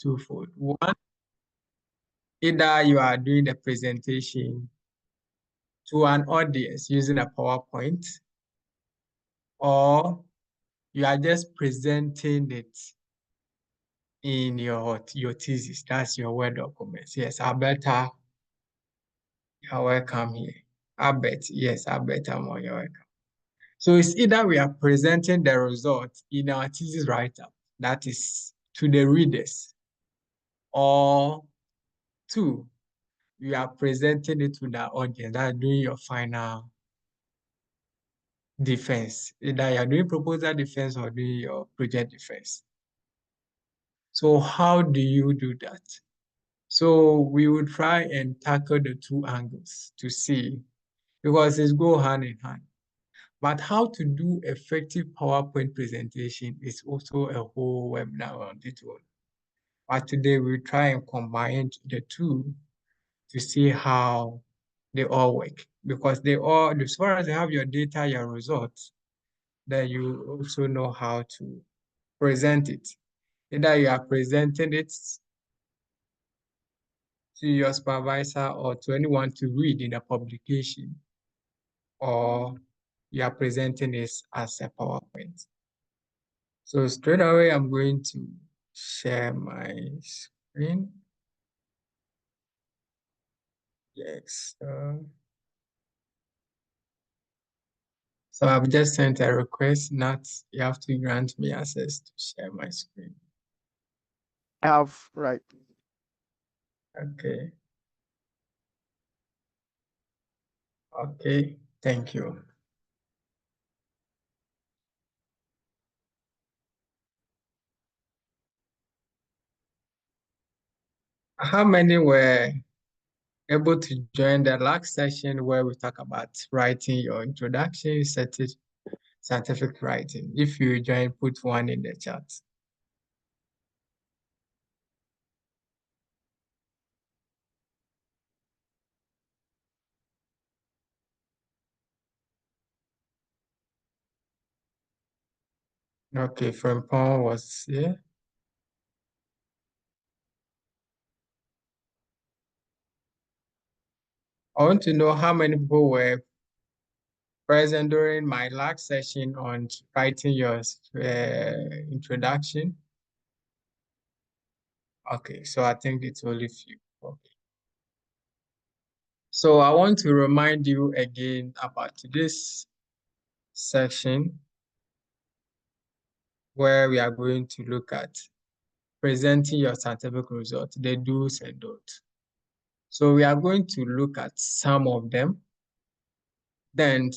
twofold. One, either you are doing the presentation to an audience using a PowerPoint, or you are just presenting it in your thesis. That's your Word documents. Yes, Alberta, you're welcome here. Albert, yes, Albert, I'm on your welcome. So it's either we are presenting the result in our thesis write-up, that is to the readers, or two, you are presenting it to the audience, that is doing your final defense. Either you are doing proposal defense or doing your project defense. So how do you do that? So we will try and tackle the two angles to see, because it's go hand in hand. But how to do effective PowerPoint presentation is also a whole webinar on its own. But today we'll try and combine the two to see how they all work. Because they all, as far as you have your data, your results, then you also know how to present it. Either you are presenting it to your supervisor or to anyone to read in a publication, or you are presenting this as a PowerPoint. So straight away, I'm going to share my screen. Yes. So I've just sent a request. Not you have to grant me access to share my screen. Right. Okay. Okay. Thank you. How many were able to join the last session where we talk about writing your introduction, scientific writing? If you join, put one in the chat. Okay, Frimpong was here. I want to know how many people were present during my last session on writing your introduction. Okay, so I think it's only few. Okay. So I want to remind you again about today's section, where we are going to look at presenting your scientific results, the do's and don'ts. So we are going to look at some of them. Then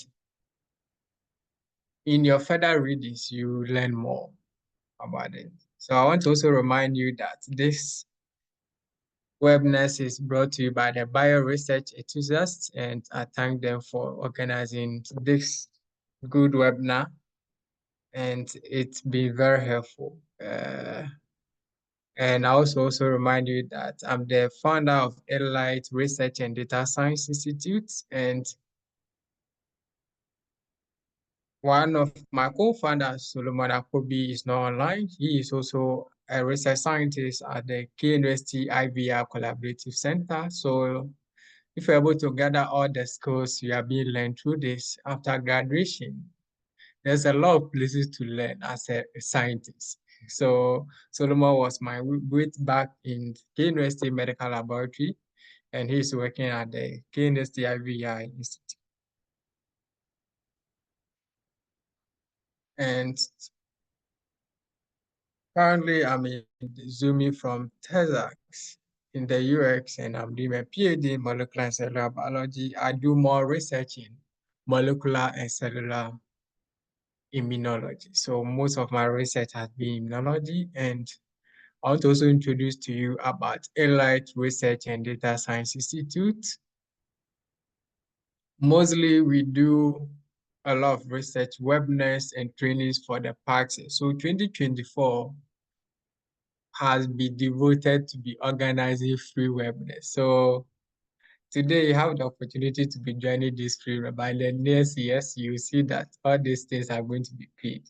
in your further readings, you learn more about it. So I want to also remind you that this webinar is brought to you by the bioresearch enthusiasts, and I thank them for organizing this good webinar, and it's been very helpful. And I also remind you that I'm the founder of Elite Research and Data Science Institute, and one of my co-founders, Solomon Akobi, is not online. He is also a research scientist at the KNUST IVR Collaborative Center. So if you're able to gather all the skills you have been learned through this after graduation, there's a lot of places to learn as a scientist. So Solomon was my weight back in KNUST Medical Laboratory, and he's working at the KNUST IVR Institute. And currently, I'm Zumi from Texas in the UX, and I'm doing my PhD in molecular and cellular biology. I do more research in molecular and cellular immunology. So most of my research has been immunology, and I want to also introduce to you about Elite Research and Data Science Institute. Mostly we do a lot of research webinars and trainings for the PACS. So 2024 has been devoted to be organizing free webinars. So today you have the opportunity to be joining this free webinar. By the next years, you see that all these things are going to be paid.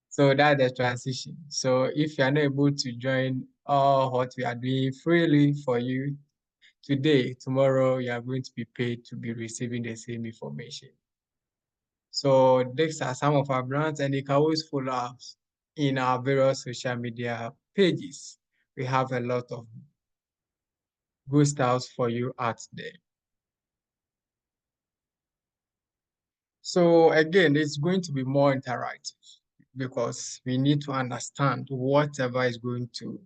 So that's the transition. So if you're not able to join all what we are doing freely for you today. Tomorrow, you are going to be paid to be receiving the same information. So these are some of our brands, and you can always follow us in our various social media pages. We have a lot of good styles for you out there. So again, it's going to be more interactive because we need to understand whatever is going to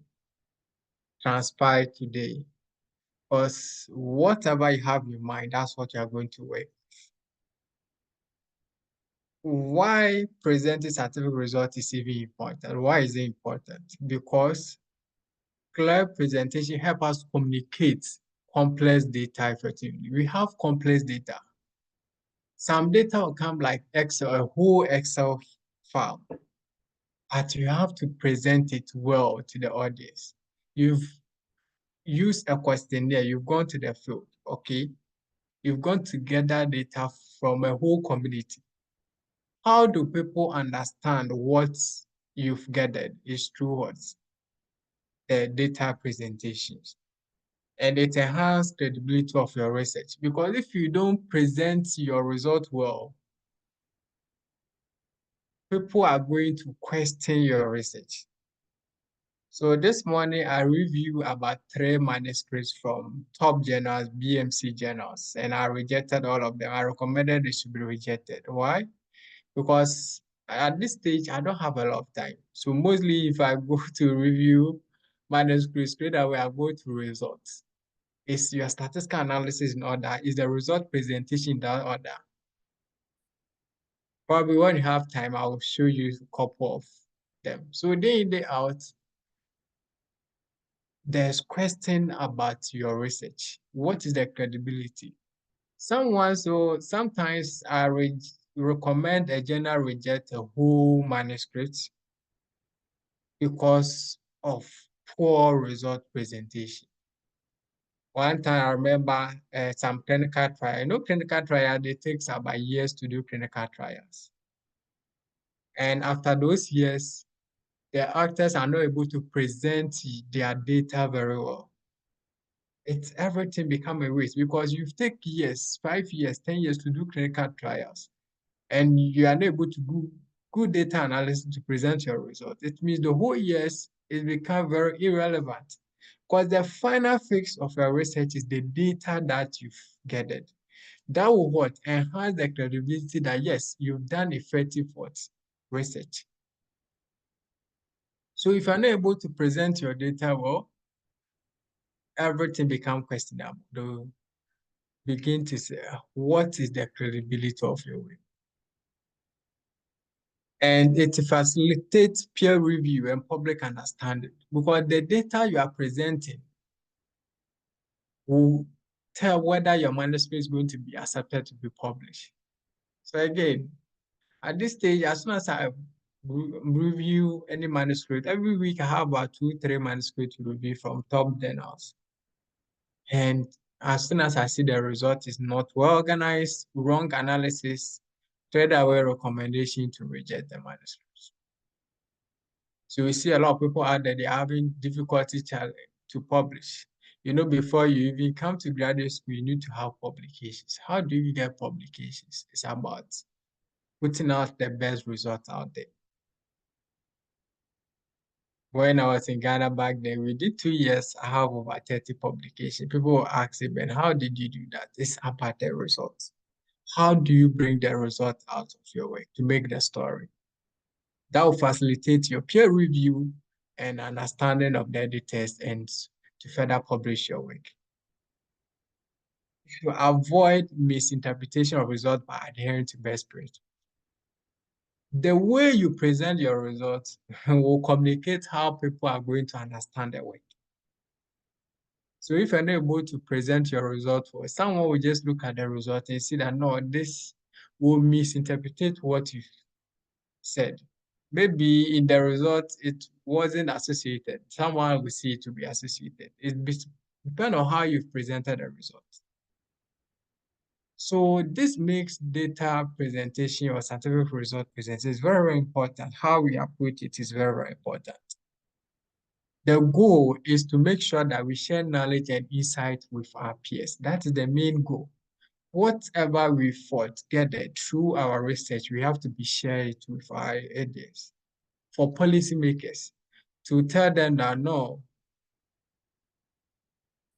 transpire today. Because whatever you have in mind, that's what you are going to work. Why presenting scientific result is even important? Why is it important? Because clear presentation help us communicate complex data effectively. We have complex data. Some data will come like Excel, a whole Excel file, but you have to present it well to the audience. You've used a questionnaire, you've gone to the field, okay? You've gone to gather data from a whole community. How do people understand what you've gathered is through what? The data presentations. And it enhances credibility of your research. Because if you don't present your result well, people are going to question your research. So this morning, I review about 3 manuscripts from top journals, BMC journals, and I rejected all of them. I recommended they should be rejected. Why? Because at this stage, I don't have a lot of time. So mostly if I go to review manuscripts, straight away I go to results. Is your statistical analysis in order? Is the result presentation in that order? Probably when you have time, I will show you a couple of them. So day in, day out, there's question about your research. What is the credibility? Sometimes I recommend a journal reject a whole manuscript because of poor result presentation. One time I remember some clinical trial. Clinical trial, they take about years to do clinical trials. And after those years, the actors are not able to present their data very well. It's everything become a waste because you take years, 5 years, 10 years to do clinical trials, and you are not able to do good data analysis to present your result. It means the whole years it become very irrelevant because the final fix of your research is the data that you've gathered. That will what? Enhance the credibility that yes, you've done effective what? Research. So if you're not able to present your data well, everything becomes questionable. They'll begin to say, what is the credibility of your work? And it facilitates peer review and public understanding because the data you are presenting will tell whether your manuscript is going to be accepted to be published. So again, at this stage, as soon as I review any manuscript, every week I have about 2-3 manuscripts to review from top journals. And as soon as I see the result is not well organized, wrong analysis, straight away recommendation to reject the manuscripts. So we see a lot of people out there, they're having difficulty to publish. Before you even come to graduate school, you need to have publications. How do you get publications? It's about putting out the best results out there. When I was in Ghana back then, we did 2 years, I have over 30 publications. People will ask me, Ben, how did you do that? It's about the results. How do you bring the result out of your work to make the story? That will facilitate your peer review and understanding of the editors and to further publish your work. To avoid misinterpretation of results by adhering to best practice. The way you present your results will communicate how people are going to understand the work. So if you're not able to present your result well, someone will just look at the result and see that, no, this will misinterpret what you said. Maybe in the result, it wasn't associated. Someone will see it to be associated. It depends on how you've presented the result. So this makes data presentation or scientific result presentation is very, very important. How we approach it is very, very important. The goal is to make sure that we share knowledge and insight with our peers. That is the main goal. Whatever we fought gathered through our research, we have to be shared it with our audience. For policymakers, to tell them that no,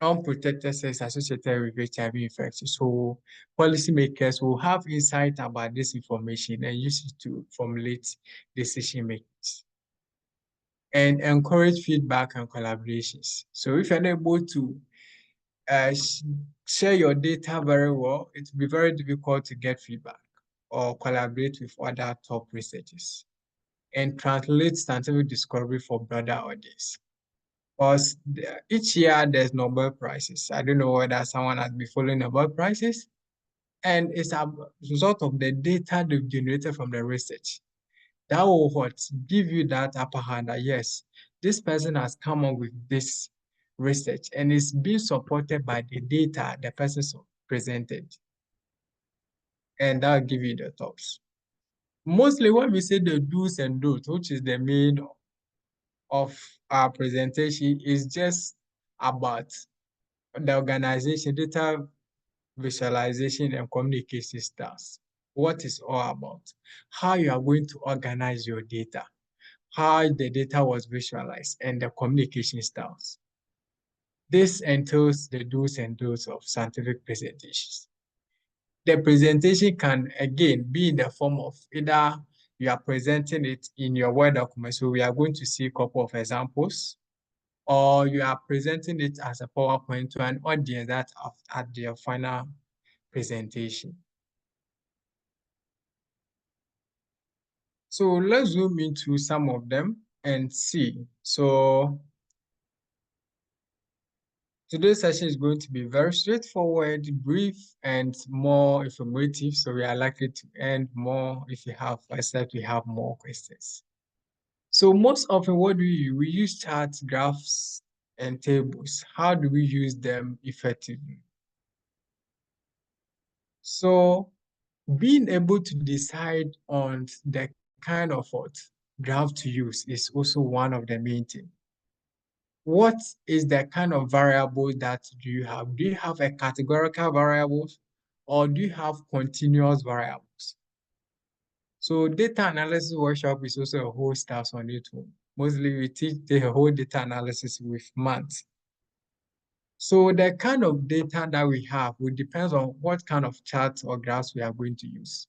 unprotected sex associated with HIV infection. So policymakers will have insight about this information and use it to formulate decision makings and encourage feedback and collaborations. So if you're able to uh, share your data very well, it will be very difficult to get feedback or collaborate with other top researchers and translate scientific discovery for broader audience. Because each year there's Nobel Prizes. I don't know whether someone has been following Nobel Prizes, and it's a result of the data they've generated from the research. That will what give you that upper hand that yes, this person has come up with this research and it's being supported by the data the person presented. And that'll give you the tops. Mostly when we say the do's and don'ts, which is the main of our presentation, is just about the organization, data visualization and communication styles. What is all about? How you are going to organize your data, how the data was visualized, and the communication styles. This entails the do's and don'ts of scientific presentations. The presentation can, again, be in the form of either you are presenting it in your Word document, so we are going to see a couple of examples, or you are presenting it as a PowerPoint to an audience that at their final presentation. So let's zoom into some of them and see. So today's session is going to be very straightforward, brief, and more informative. So we are likely to end more if you have, except we have more questions. So most often, what do we use? We use charts, graphs, and tables. How do we use them effectively? So being able to decide on the kind of what graph to use is also one of the main things. What is the kind of variable that do you have? Do you have a categorical variables or do you have continuous variables? So data analysis workshop is also a whole stuff on YouTube. Mostly we teach the whole data analysis with math. So the kind of data that we have will depend on what kind of charts or graphs we are going to use.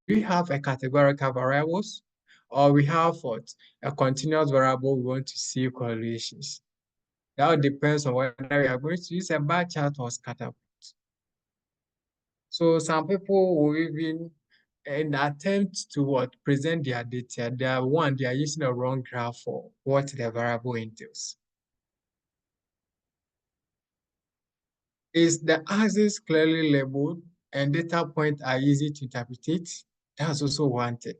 We have a categorical variables, or we have what a continuous variable we want to see correlations. That depends on whether we are going to use a bar chart or scatter plot. So some people will even, in attempt to what present their data, they are using a wrong graph for what the variable entails. Is the axis clearly labeled and data points are easy to interpret? That's also one thing.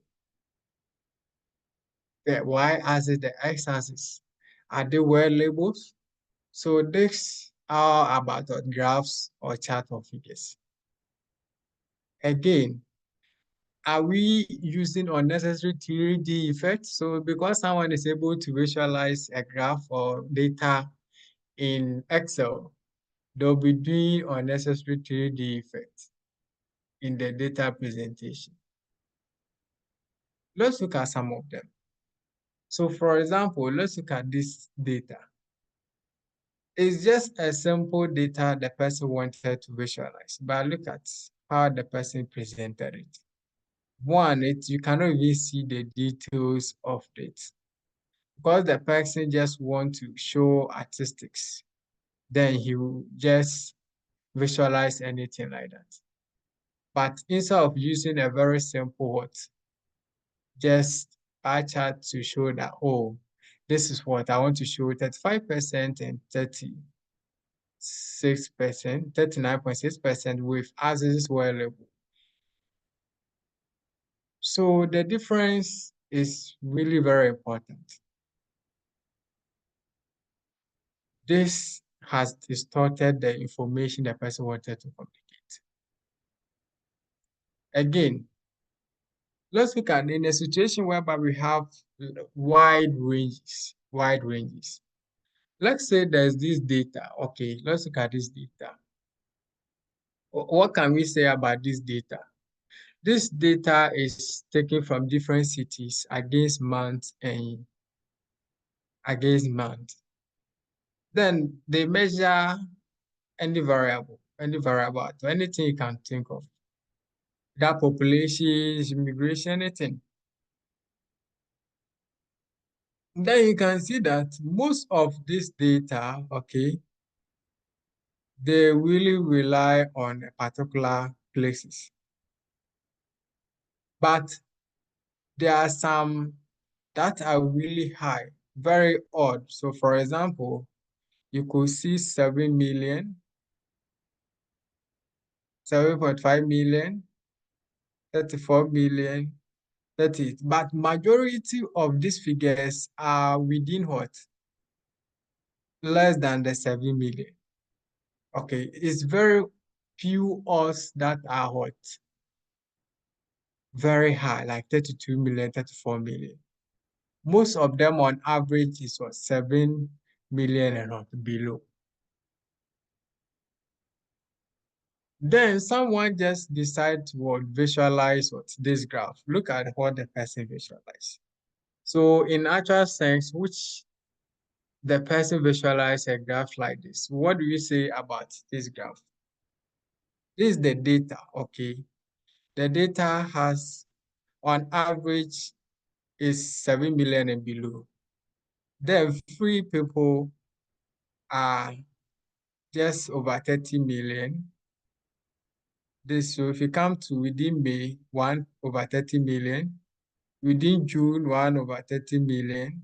The y-axis, the x-axis, are they well labeled? So this are about graphs or chart of figures. Again, are we using unnecessary 3D effects? So because someone is able to visualize a graph or data in Excel, they'll be doing unnecessary 3D effects in the data presentation. Let's look at some of them. So for example, let's look at this data. It's just a simple data the person wanted to visualize, but look at how the person presented it. One, you cannot even see the details of it because the person just want to show artistics. Then he will just visualize anything like that. But instead of using a very simple what, just bar chart to show that, oh, this is what I want to show 35% and 36%, 39.6% with axes well labeled. So the difference is really very important. This has distorted the information the person wanted to communicate. Again, let's look at in a situation whereby we have wide ranges. wide ranges. Let's say there's this data. Okay, let's look at this data. What can we say about this data? This data is taken from different cities against month and against month. Then they measure any variable, anything you can think of. That population, immigration, anything. Then you can see that most of this data, okay, they really rely on particular places. But there are some that are really high, very odd. So for example, you could see 7 million, 7.5 million, 34 million, 30. But majority of these figures are within what? Less than the 7 million. Okay, it's very few odds that are what? Very high, like 32 million, 34 million. Most of them on average is what? 7 million and up below. Then someone just decide to what, visualize what this graph. Look at what the person visualize. So in actual sense, which the person visualize a graph like this. What do you say about this graph? This is the data, okay? The data has, on average, is 7 million and below. Then free people are just over 30 million. This, so if you come to within May, 1 over 30 million. Within June, 1 over 30 million.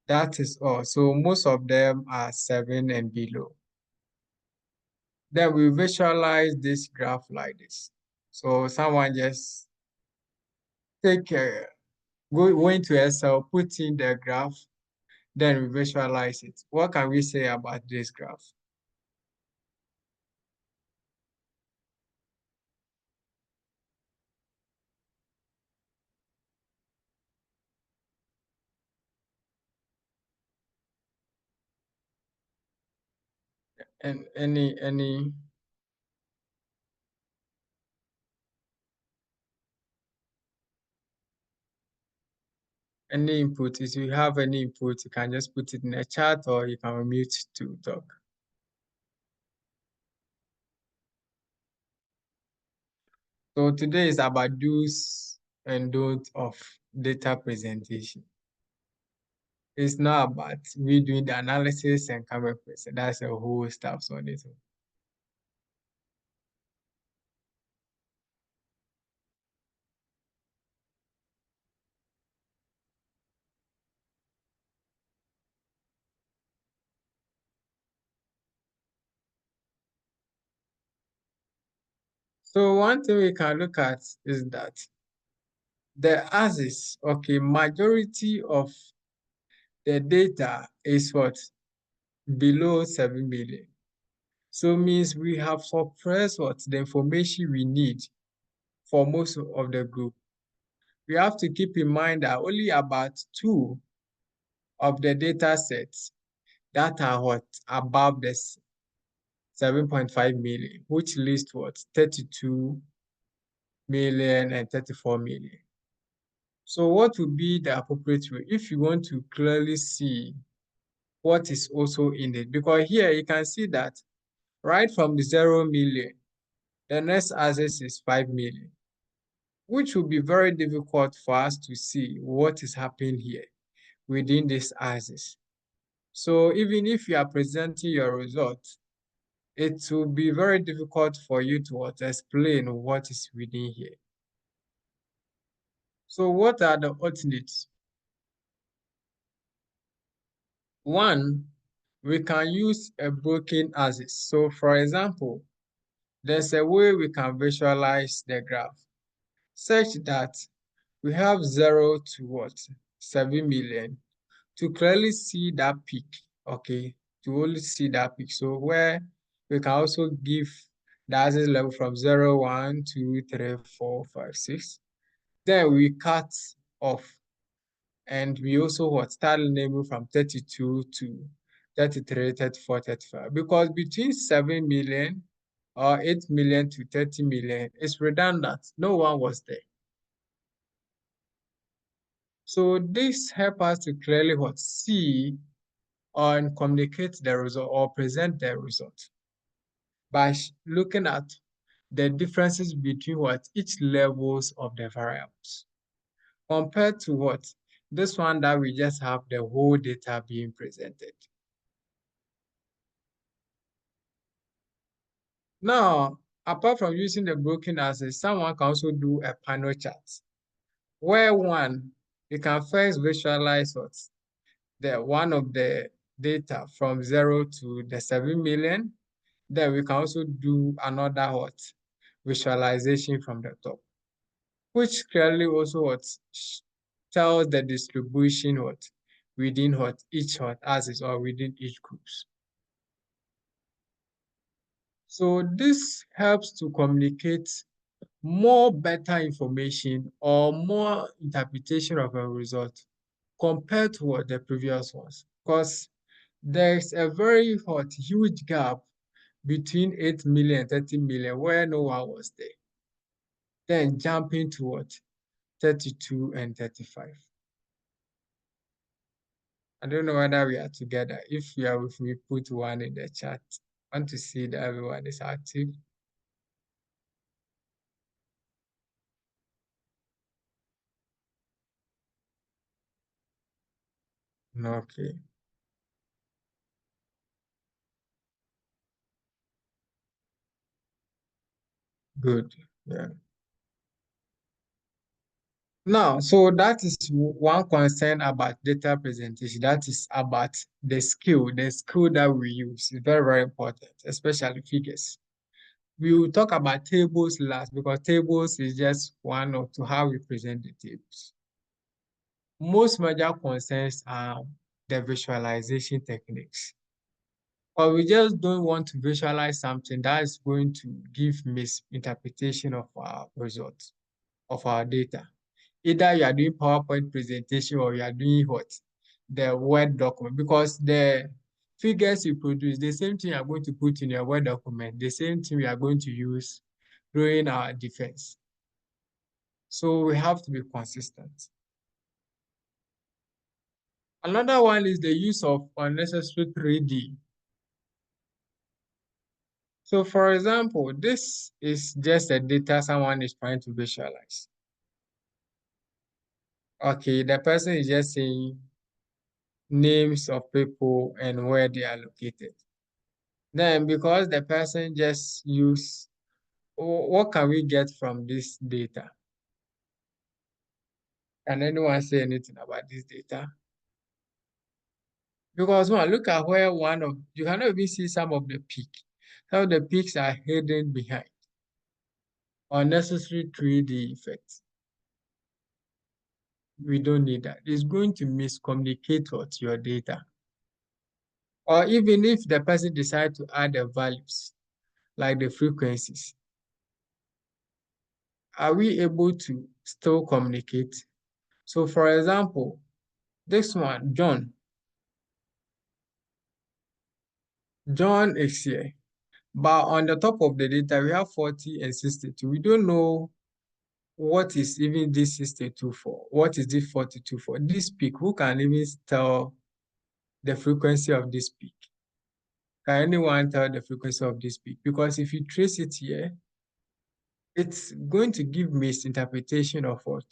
That is all. So most of them are 7 and below. Then we visualize this graph like this. So someone just go into Excel, put in the graph, then we visualize it. What can we say about this graph? And any input, if you have any input, you can just put it in a chat or you can mute to talk. So today is about do's and don'ts of data presentation. It's not about we doing the analysis and coming present. That's a whole stuff on it. So one thing we can look at is that the axis, okay, majority of the data is what? Below 7 million. So means we have suppressed what? The information we need for most of the group. We have to keep in mind that only about 2 of the data sets that are what? Above this 7.5 million, which leads to what? 32 million and 34 million. So what would be the appropriate way if you want to clearly see what is also in it? Because here you can see that right from the 0 million, the next axis is 5 million, which will be very difficult for us to see what is happening here within this axis. So even if you are presenting your results, it will be very difficult for you to explain what is within here. So what are the alternates? One, we can use a broken axis. So for example, there's a way we can visualize the graph such that we have 0 to what? 7 million to clearly see that peak, okay? To only see that peak. So where we can also give the axis level from 0, 1, 2, 3, 4, 5, 6. Then we cut off And we also what start naming from 32 to 33, 34, 35. Because between 7 million or 8 million to 30 million is redundant. No one was there. So this helps us to clearly what see and communicate the result or present the result by looking at the differences between what each levels of the variables compared to what this one that we just have the whole data being presented. Now, apart from using the broken access, someone can also do a panel chart where one, you can first visualize what the one of the data from 0 to the 7 million. Then we can also do another what visualization from the top, which clearly also what tells the distribution what within what each what axis or within each groups. So this helps to communicate more better information or more interpretation of a result compared to what the previous ones. Because there's a very hot, huge gap between 8 million and 30 million where no one was there. Then jumping to what? 32 and 35. I don't know whether we are together. If we are, if we put one in the chat, I want to see that everyone is active. Okay, good. Yeah. Now, so that is one concern about data presentation. That is about the skill that we use is very, very important, especially figures. We will talk about tables last because tables is just one of to how we present the tables. Most major concerns are the visualization techniques. But we just don't want to visualize something that is going to give misinterpretation of our results, of our data. Either you are doing PowerPoint presentation or you are doing what? The Word document, because the figures you produce, the same thing you are going to put in your Word document, the same thing we are going to use during our defense. So we have to be consistent. Another one is the use of unnecessary 3D. So for example, this is just the data someone is trying to visualize. Okay, the person is just saying names of people and where they are located. Then because the person just use, what can we get from this data? Can anyone say anything about this data? Because one, look at where one of, you cannot even see some of the peak. Some of the peaks are hidden behind unnecessary 3D effects. We don't need that. It's going to miscommunicate what your data. Or even if the person decides to add the values, like the frequencies, are we able to still communicate? So for example, this one, John is here. But on the top of the data, we have 40 and 62. We don't know what is even this 62 for. What is this 42 for? This peak, who can even tell the frequency of this peak? Can anyone tell the frequency of this peak? Because if you trace it here, it's going to give misinterpretation of what?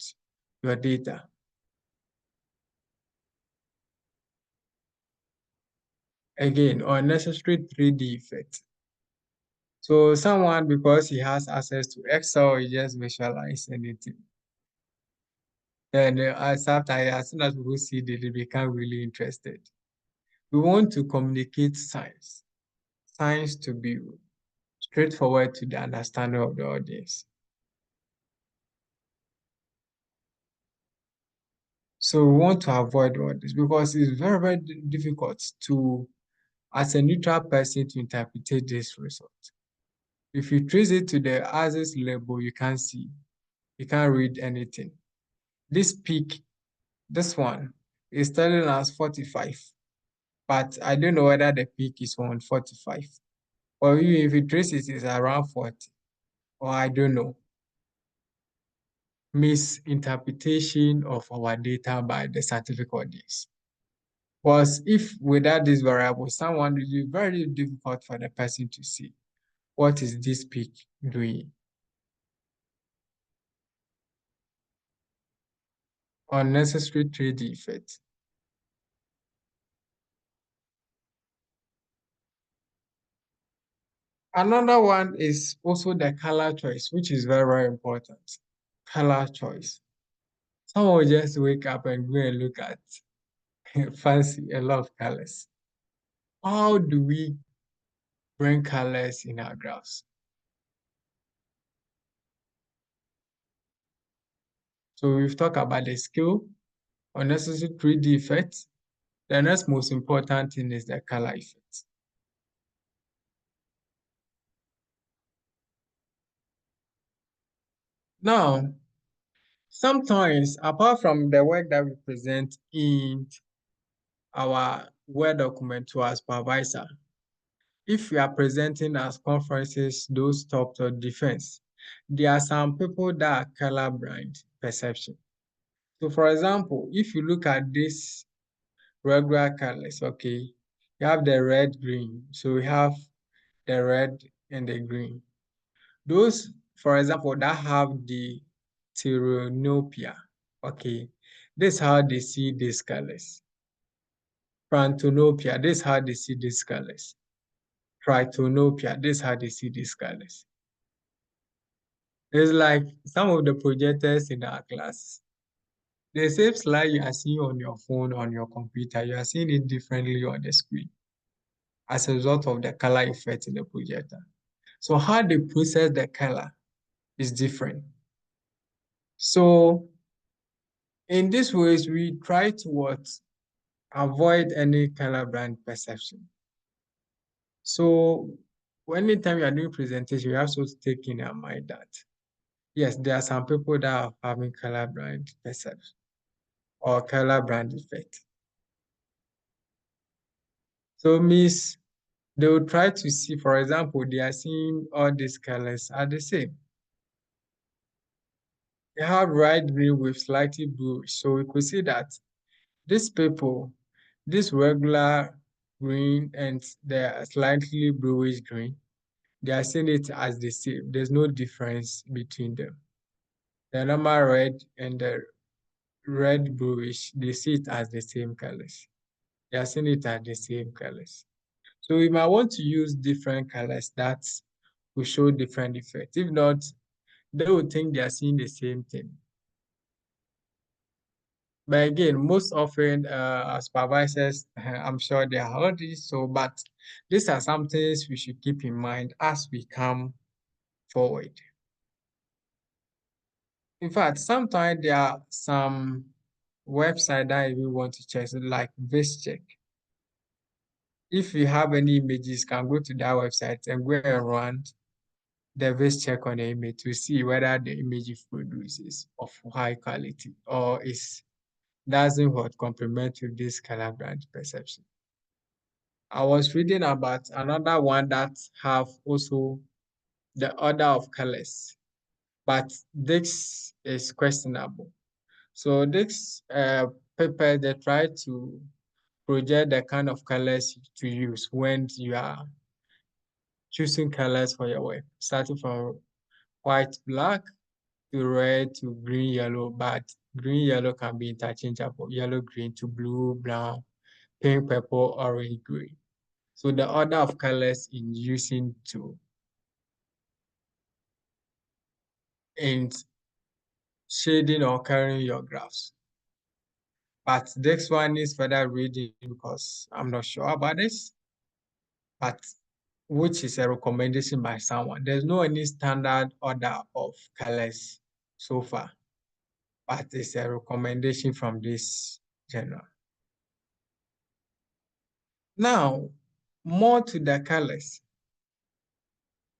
Your data. Again, unnecessary 3D effect. So someone, because he has access to Excel, he just visualize anything. And as soon as people see it, they become really interested. We want to communicate science to be straightforward to the understanding of the audience. So we want to avoid all this because it's very, very difficult to, as a neutral person, to interpret this result. If you trace it to the axis label, you can't see, you can't read anything. This peak This one is telling us 45, but I don't know whether the peak is on 45. Or if it traces is around 40, or I don't know. Misinterpretation of our data by the scientific audience. Because if without this variable, someone will be very difficult for the person to see what is this peak doing. Unnecessary trade effect. Another one is also the color choice, which is very, very important. Color choice. Someone will just wake up and go and look at fancy, a lot of colors. How do we bring colors in our graphs? So we've talked about the scale, unnecessary 3D effects. The next most important thing is the color effect. Now, sometimes, apart from the work that we present in our Word document to our supervisor, if we are presenting as conferences, those topics or defense, there are some people that are colorblind perception. So, for example, if you look at this regular colors, okay, you have the red, green. So we have the red and the green. Those, for example, that have the pteranopia, okay, this is how they see these colors. Prantonopia, this is how they see these colors. Tritonopia, this is how they see these colors. It's like some of the projectors in our class. The same slide you are seeing on your phone, on your computer, you are seeing it differently on the screen as a result of the color effect in the projector. So how they process the color is different. So in this ways, we try to what? Avoid any color brand perception. So anytime you are doing presentation, you have to take in your mind that, yes, there are some people that are having color brand perception or color brand effect. So means they will try to see, for example, they are seeing all these colors are the same. They have bright green with slightly bluish. So we could see that these people, this regular green and the slightly bluish green, they are seeing it as the same. There's no difference between them. The normal red and the red bluish, they see it as the same colors. They are seeing it as the same colors. So we might want to use different colors that will show different effects. If not, they will think they are seeing the same thing. But again, most often, as supervisors, I'm sure they are already so, but these are some things we should keep in mind as we come forward. In fact, sometimes there are some website that we want to check, like VisCheck. If you have any images, you can go to that website and go and run the VisCheck on the image to see whether the image it produces of high quality or is doesn't what complement with this color brand perception. I was reading about another one that have also the order of colors, but this is questionable. So this paper, they try to project the kind of colors to use when you are choosing colors for your work, starting from white, black, to red, to green, yellow, but green, yellow can be interchangeable, yellow, green to blue, brown, pink, purple, orange, green. So the order of colors in using to in shading or carrying your graphs. But this one is further reading because I'm not sure about this, but which is a recommendation by someone. There's no any standard order of colors so far, but it's a recommendation from this journal. Now, more to the colors.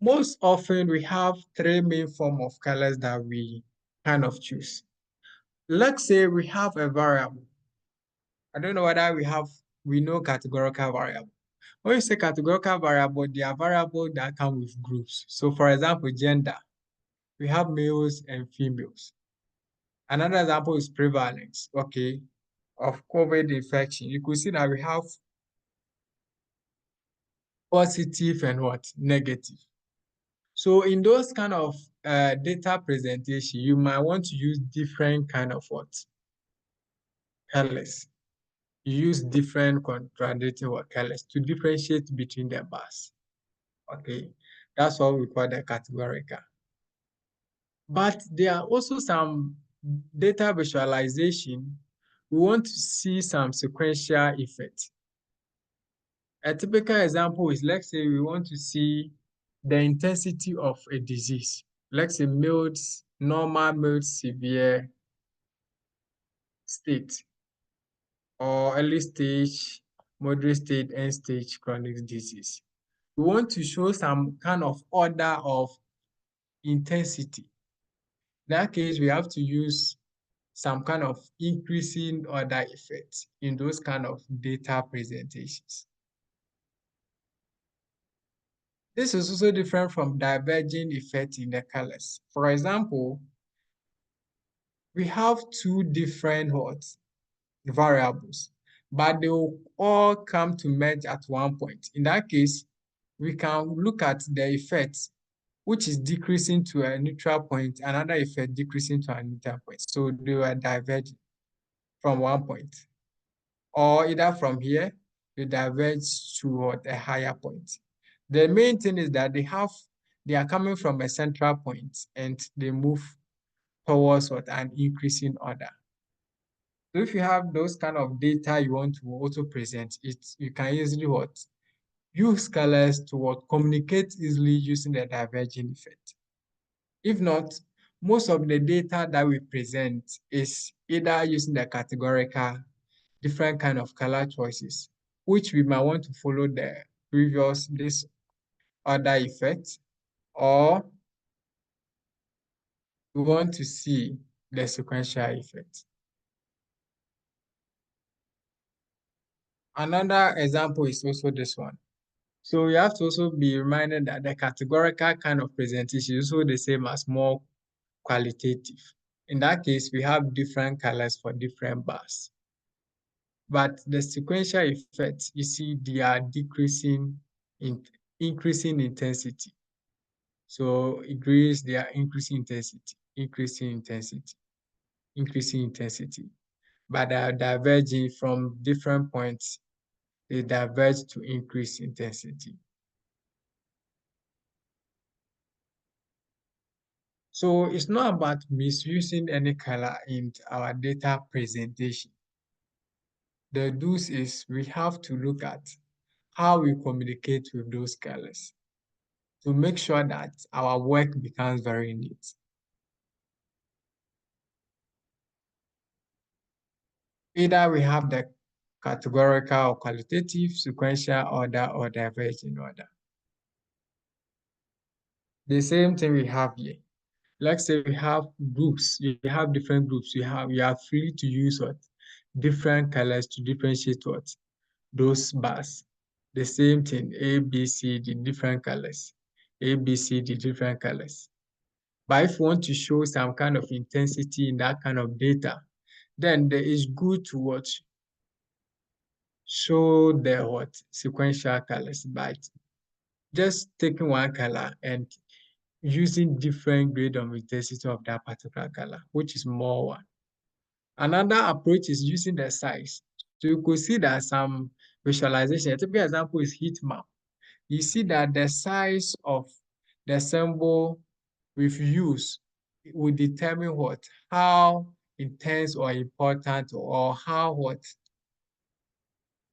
Most often we have three main form of colors that we kind of choose. Let's say we have a variable. I don't know whether we know categorical variable. When you say categorical variable, they are variables that come with groups. So for example, gender, we have males and females. Another example is prevalence, okay, of COVID infection. You could see that we have positive and what? Negative. So in those kind of data presentation, you might want to use different kind of what? Colors. You use different contradicting what colors to differentiate between the bars. Okay, that's what we call the categorical. But there are also some data visualization. We want to see some sequential effect. A typical example is, let's say we want to see the intensity of a disease. Let's say mild, normal, mild, severe state, or early stage, moderate stage, end stage chronic disease. We want to show some kind of order of intensity. In that case, we have to use some kind of increasing order effect in those kind of data presentations. This is also different from diverging effect in the colors. For example, we have two different what variables, but they will all come to merge at one point. In that case, we can look at the effect, which is decreasing to a neutral point, another effect decreasing to a neutral point. So they were diverging from one point. Or either from here, they diverge toward a higher point. The main thing is that they are coming from a central point and they move towards what an increasing order. So if you have those kind of data you want to also present, you can easily what use colors to what communicate easily using the diverging effect. If not, most of the data that we present is either using the categorical, different kind of color choices, which we might want to follow the previous this other effect, or we want to see the sequential effect. Another example is also this one. So you have to also be reminded that the categorical kind of presentation is also the same as more qualitative. In that case, we have different colors for different bars. But the sequential effects, you see, they are decreasing in increasing intensity. So increase, they are increasing intensity, increasing intensity, increasing intensity. But they are diverging from different points. They diverge to increase intensity. So it's not about misusing any color in our data presentation. The do's is we have to look at how we communicate with those colors to make sure that our work becomes very neat. Either we have the categorical or qualitative, sequential order, or diverging order. The same thing we have here. Let's say we have groups, you have different groups, you are free to use what different colors to differentiate what those bars. The same thing, A, B, C, D, different colors. A, B, C, D, different colors. But if you want to show some kind of intensity in that kind of data, then it is good to watch, show the what sequential colors, but just taking one color and using different grade of intensity of that particular color, which is more one. Another approach is using the size. So you could see that some visualization, a typical example is heat map. You see that the size of the symbol we've used will determine what, how intense or important or how what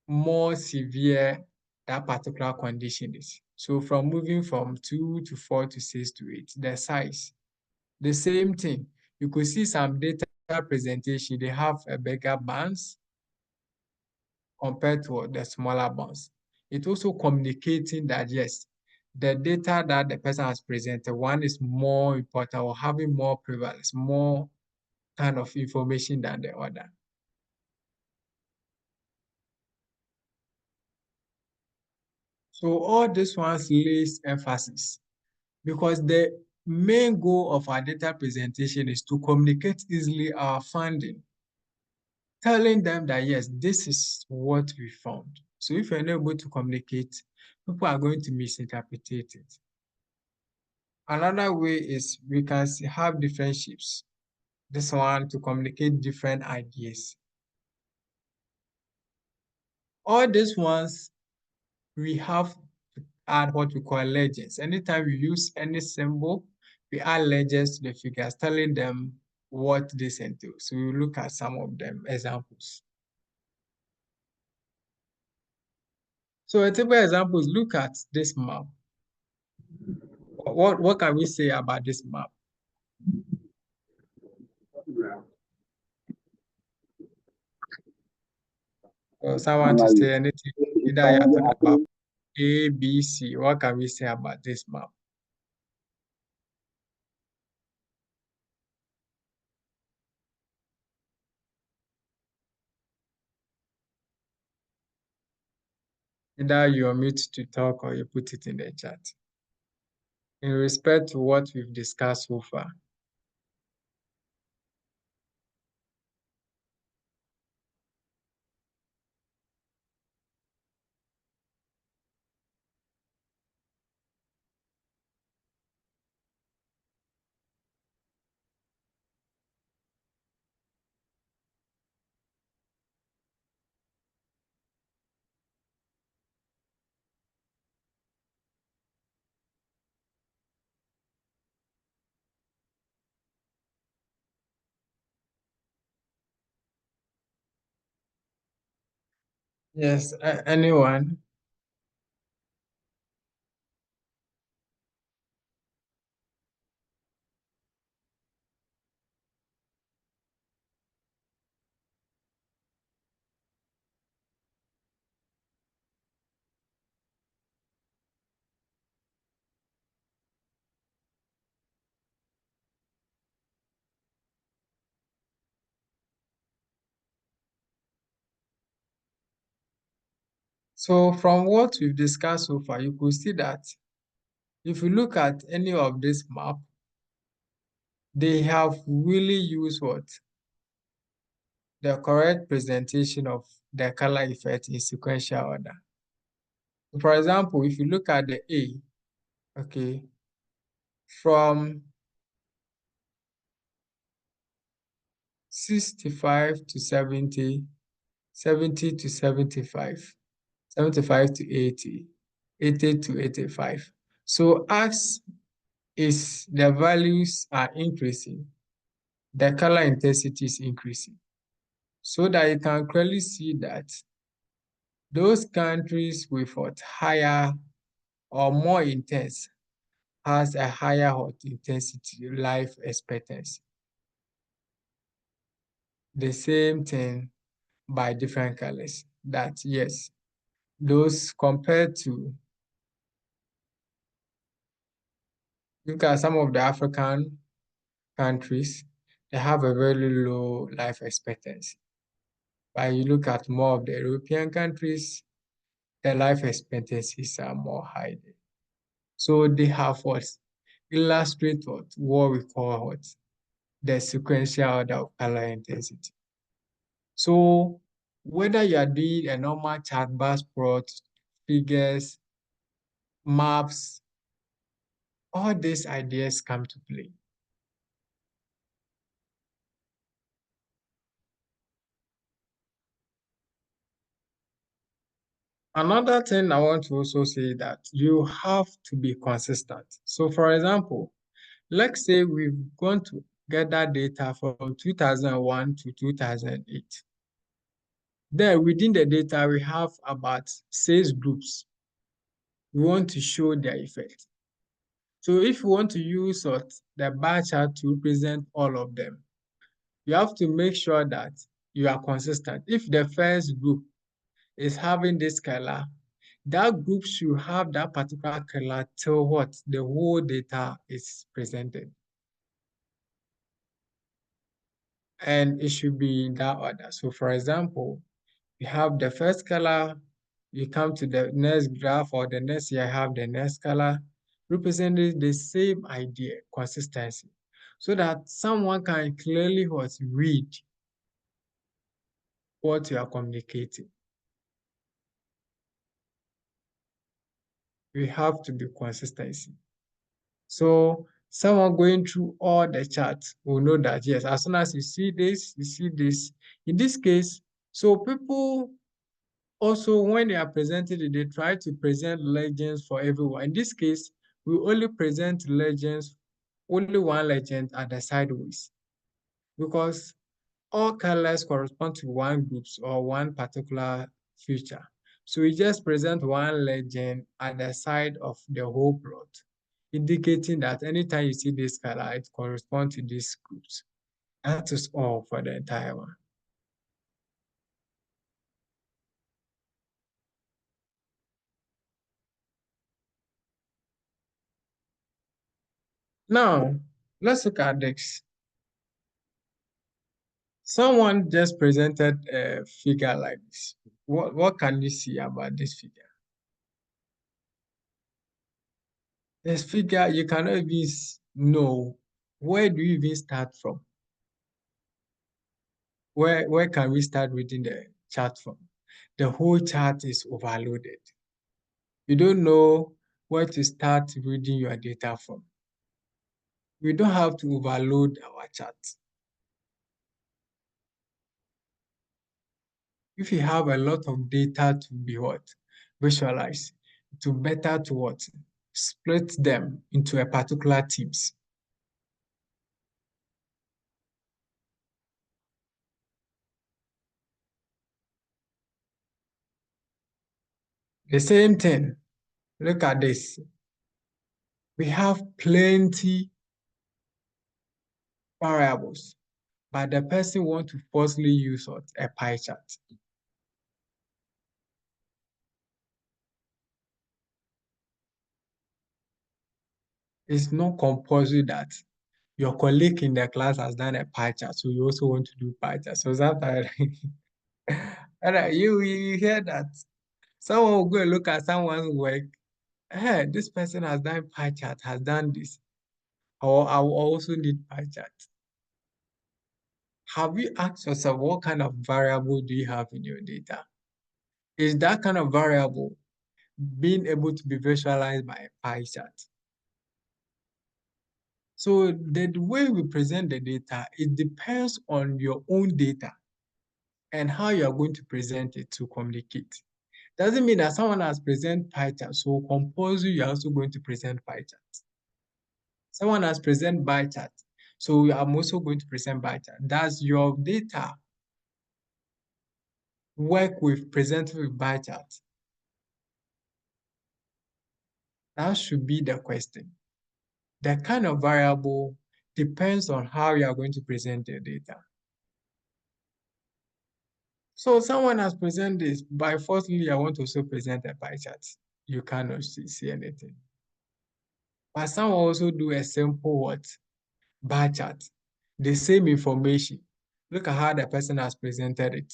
more severe that particular condition is. So from moving from 2 to 4 to 6 to 8, the size. The same thing, you could see some data presentation, they have a bigger bands compared to the smaller bands. It's also communicating that yes, the data that the person has presented, one is more important or having more prevalence, more kind of information than the other. So all these ones lays emphasis because the main goal of our data presentation is to communicate easily our finding, telling them that yes, this is what we found. So if you're not able to communicate, people are going to misinterpret it. Another way is we can have different shapes. This one to communicate different ideas. All these ones we have to add what we call legends. Anytime we use any symbol, we add legends to the figures, telling them what this entails. So we look at some of them examples. So a typical example is look at this map. What can we say about this map? Or someone to say anything, either you're talking about A, B, C. What can we say about this map? Either you omit to talk or you put it in the chat. In respect to what we've discussed so far. Yes, anyone? So from what we've discussed so far, you could see that if you look at any of this map, they have really used what? The correct presentation of the color effect in sequential order. For example, if you look at the A, okay, from 65 to 70, 70 to 75, 75 to 80, 80 to 85. So as is the values are increasing, the color intensity is increasing. So that you can clearly see that those countries with what higher or more intense has a higher hot intensity life expectancy. The same thing by different colors. That yes, those compared to look at some of the African countries, they have a very low life expectancy. But you look at more of the European countries, the life expectancies are more high. So they have what illustrate what we call what the sequential order of color intensity. So whether you are doing a normal chart, bar plot, figures, maps, all these ideas come to play. Another thing I want to also say that you have to be consistent. So for example, let's say we've gone to gather data from 2001 to 2008. Then within the data, we have about 6 groups. We want to show their effect. So if you want to use the bar chart to represent all of them, you have to make sure that you are consistent. If the first group is having this color, that group should have that particular color till what the whole data is presented. and it should be in that order. So for example, you have the first color, you come to the next graph or the next year, have the next color representing the same idea, consistency, so that someone can clearly read what you are communicating. We have to be consistency. So someone going through all the charts will know that yes, as soon as you see this, you see this. In this case, so people also, when they are presenting it, they try to present legends for everyone. In this case, we only present legends, only one legend at the sideways, because all colors correspond to one group or one particular feature. So we just present one legend at the side of the whole plot, indicating that anytime you see this color, it corresponds to these groups. That is all for the entire one. Now, let's look at this. Someone just presented a figure like this. What can you see about this figure? This figure, you cannot even know where do you even start from? Where can we start reading the chart from? The whole chart is overloaded. You don't know where to start reading your data from. We don't have to overload our chart. If you have a lot of data to be visualize, to better to split them into a particular teams. The same thing. Look at this. We have plenty variables, but the person want to forcefully use what? A pie chart. It's not compulsory that your colleague in the class has done a pie chart, so you also want to do pie chart. So sometimes and you hear that someone will go and look at someone's work. Hey, this person has done pie chart, has done this, or I will also need pie chart. Have you asked yourself what kind of variable do you have in your data? Is that kind of variable being able to be visualized by a pie chart? So the way we present the data, it depends on your own data and how you are going to present it to communicate. Doesn't mean that someone has present pie chart, so compulsory you're also going to present pie chart. Someone has present bar chart, so I'm also going to present bar chart. Does your data work with presenting with bar chart? That should be the question. The kind of variable depends on how you are going to present the data. So someone has presented this, by firstly, I want to also present a pie chart. You cannot see anything. But someone also do a simple what? Bar chart. The same information. Look at how the person has presented it.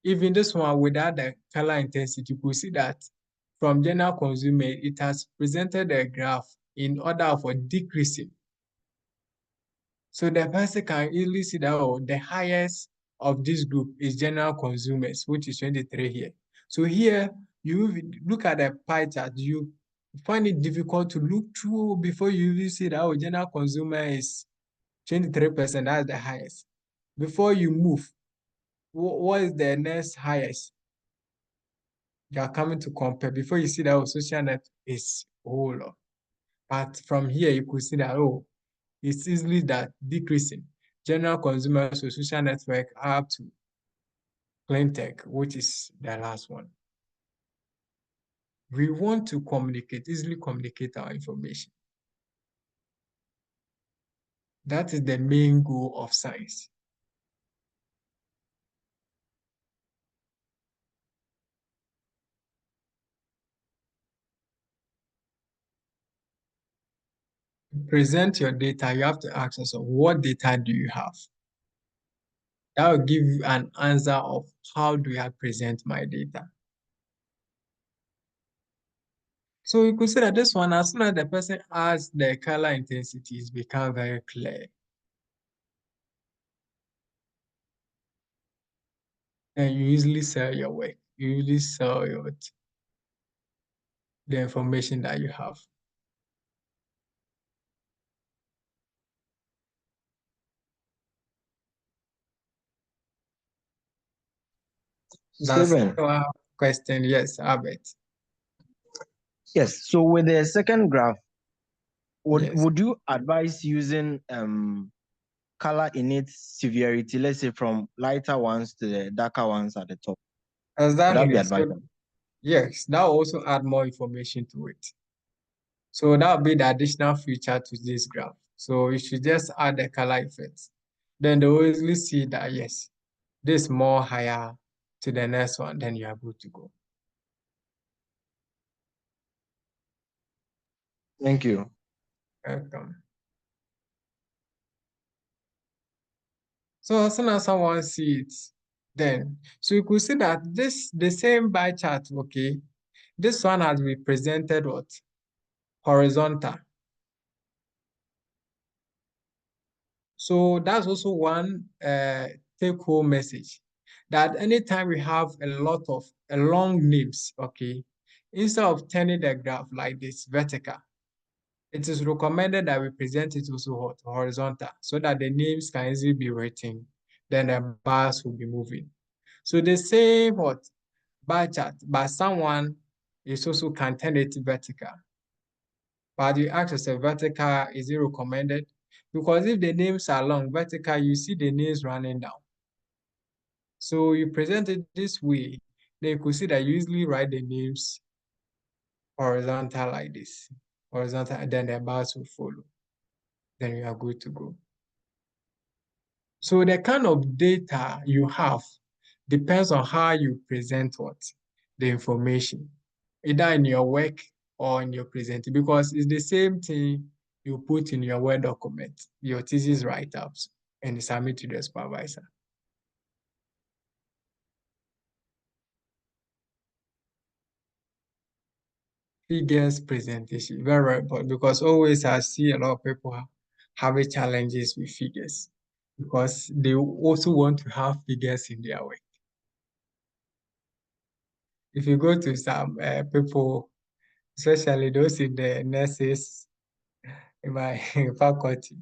Even this one without the color intensity, you could see that from general consumer, it has presented a graph in order for decreasing. So the person can easily see that oh, the highest of this group is general consumers, which is 23 here. So here, you look at the pie chart, you find it difficult to look through before you even see that oh, general consumer is 23%, that's the highest. Before you move, what is the next highest? You are coming to compare before you see that oh, social net is a whole lot. But from here, you could see that oh, it's easily that decreasing. General consumer, so social network up to clean tech, which is the last one. We want to communicate, easily communicate our information. That is the main goal of science. Present your data, you have to ask yourself, what data do you have? That will give you an answer of how do I present my data. So you could say that this one, as soon as the person adds the color intensities, become very clear. And you usually sell your work. You usually sell the information that you have. That's Stephen, our question. Yes, Albert. yes. So with the second graph, Yes. would you advise using color in its severity, let's say from lighter ones to the darker ones at the top? Would that be Exactly. So advisable? yes, that will also add more information to it. So that will be the additional feature to this graph. So you should just add the color effects. Then they will easily see that yes, this more higher to the next one, then you are good to go. Thank you. Welcome. So as soon as someone sees it, then so you could see that this the same bar chart, okay, this one has been presented what? Horizontal. So that's also one take-home message that anytime we have a long names, okay, instead of turning the graph like this vertical, it is recommended that we present it also horizontal so that the names can easily be written, then the bars will be moving. So the same what bar chart, but someone is also can turn it vertical. But you ask yourself, vertical, is it recommended? Because if the names are long, vertical, you see the names running down. So you present it this way, then you could see that you usually write the names horizontal like this. Horizontal, and then the bars will follow. Then you are good to go. So the kind of data you have depends on how you present what? The information, either in your work or in your presentation, because it's the same thing you put in your Word document, your thesis write-ups, and submit to the supervisor. Figures presentation, very, very important, because always I see a lot of people having challenges with figures because they also want to have figures in their work. If you go to some people, especially those in the nurses in my faculty,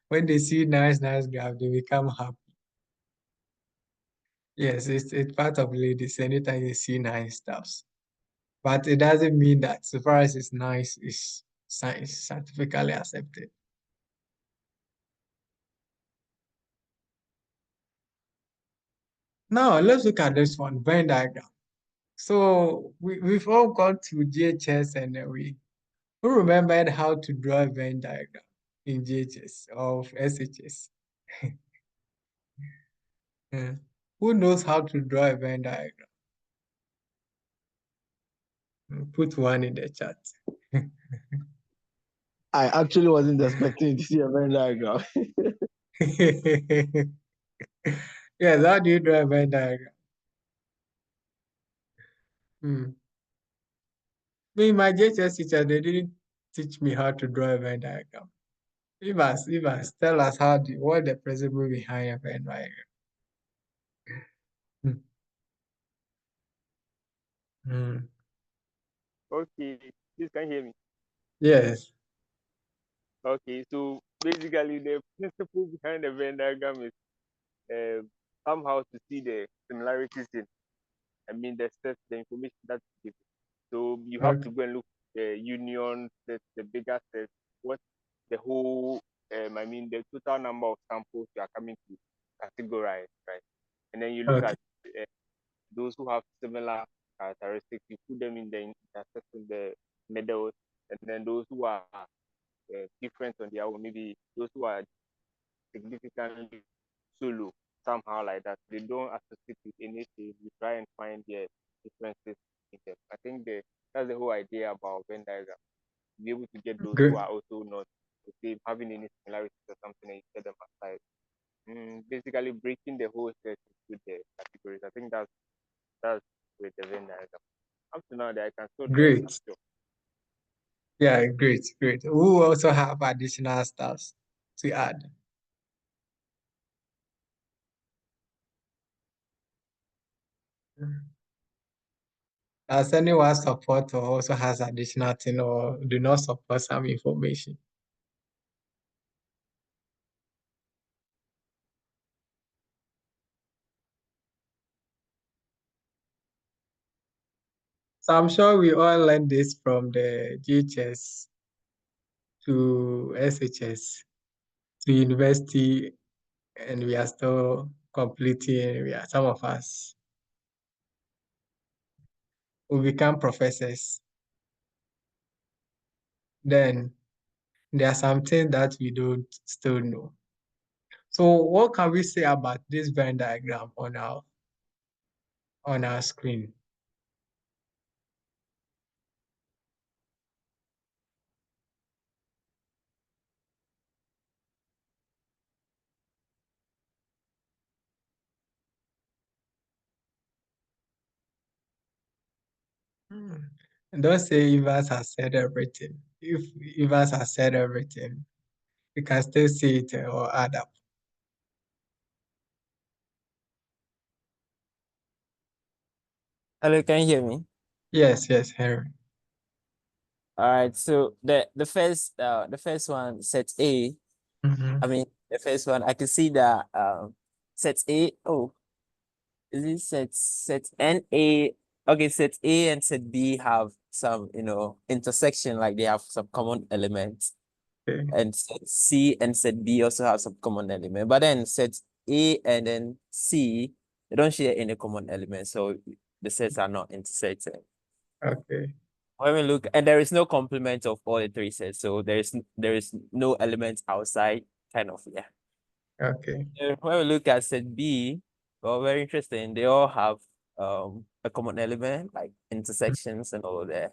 when they see nice, nice graph, they become happy. Yes, it's part of ladies anytime they see nice stuffs. But it doesn't mean that so far as it's nice, it's science scientifically accepted. Now let's look at this one, Venn diagram. So we've all gone to GHS and who remembered how to draw a Venn diagram in GHS of SHS? Yeah. Who knows how to draw a Venn diagram? Put one in the chat. I actually wasn't expecting to see a Venn diagram. Yes, how do you draw a Venn diagram? Hmm. Me, my JHS teacher, they didn't teach me how to draw a Venn diagram. If us, tell us what the principle behind a Venn diagram. Hmm. Hmm. Okay, please can you hear me? Yes. Okay, so basically the principle behind the Venn diagram is somehow to see the similarities in, the steps, the information that's given. So you have Okay. to go and look at the union set, the bigger set, what the whole, the total number of samples you are coming to categorize, right? And then you look Okay. at those who have similar characteristics, you put them in the intersection, the middle, and then those who are different on their own, maybe those who are significantly solo, somehow like that. They don't associate with anything. You try and find their differences in them. I think that's the whole idea about Venn diagram. Be able to get those who Good. are also not the same, having any similarities or something, and you set them aside. basically breaking the whole set into the categories. I think that's with the Venn diagram. Up to now, that I can still draw a Great. picture. Yeah, great, great. We also have additional stuff to add. Does anyone support or also has additional thing or do not support some information? So I'm sure we all learned this from the GHS to SHS to university, and we are still completing. Some of us will become professors. Then there are some things that we don't still know. So what can we say about this Venn diagram on our screen? And don't say Evans has said everything. If Evans has said everything, you can still see it or add up. Hello, can you hear me? Yes, Henry. All right. So the first one, set A. Mhm. I mean, the first one, I can see that set A. Oh, is it set NA? Okay, set A and set B have some, intersection, like they have some common elements. Okay. And set C and set B also have some common element. But then set A and then C, they don't share any common element. So the sets are not intersecting. Okay. When we look, and there is no complement of all the three sets. So there is no element outside, kind of, yeah. Okay. When we look at set B, well, very interesting. They all have a common element, like intersections and all of that.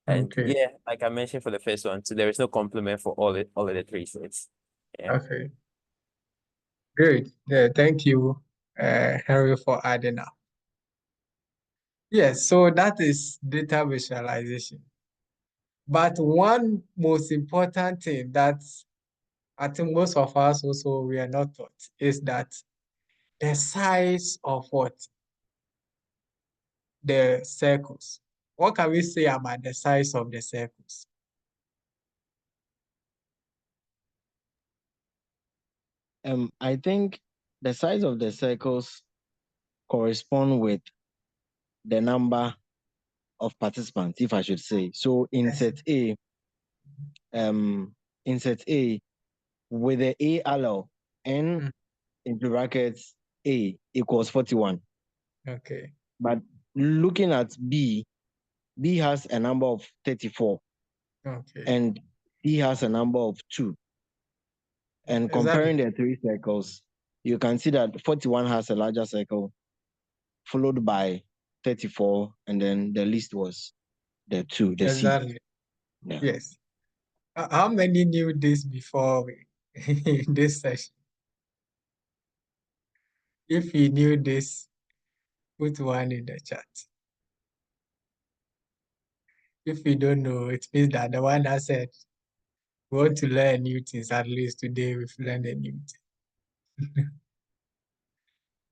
And Okay. yeah, like I mentioned for the first one, so there is no complement for all of the three sets. Yeah. Okay. Great. Yeah, thank you, Henry, for adding up. Yes, so that is data visualization. But one most important thing that I think most of us also we are not taught is that the size of what? The circles. What can we say about the size of the circles? I think the size of the circles correspond with the number of participants, if I should say. So in set A, with the A allow n into brackets A equals 41. Okay. But looking at B has a number of 34 Okay. and C has a number of 2. And comparing the three circles, you can see that 41 has a larger circle, followed by 34, and then the least was the 2, the C. Exactly. Yeah. Yes. How many knew this before this session? If you knew this, put one in the chat. If you don't know, it means that the one that said we want to learn new things, at least today we've learned a new thing.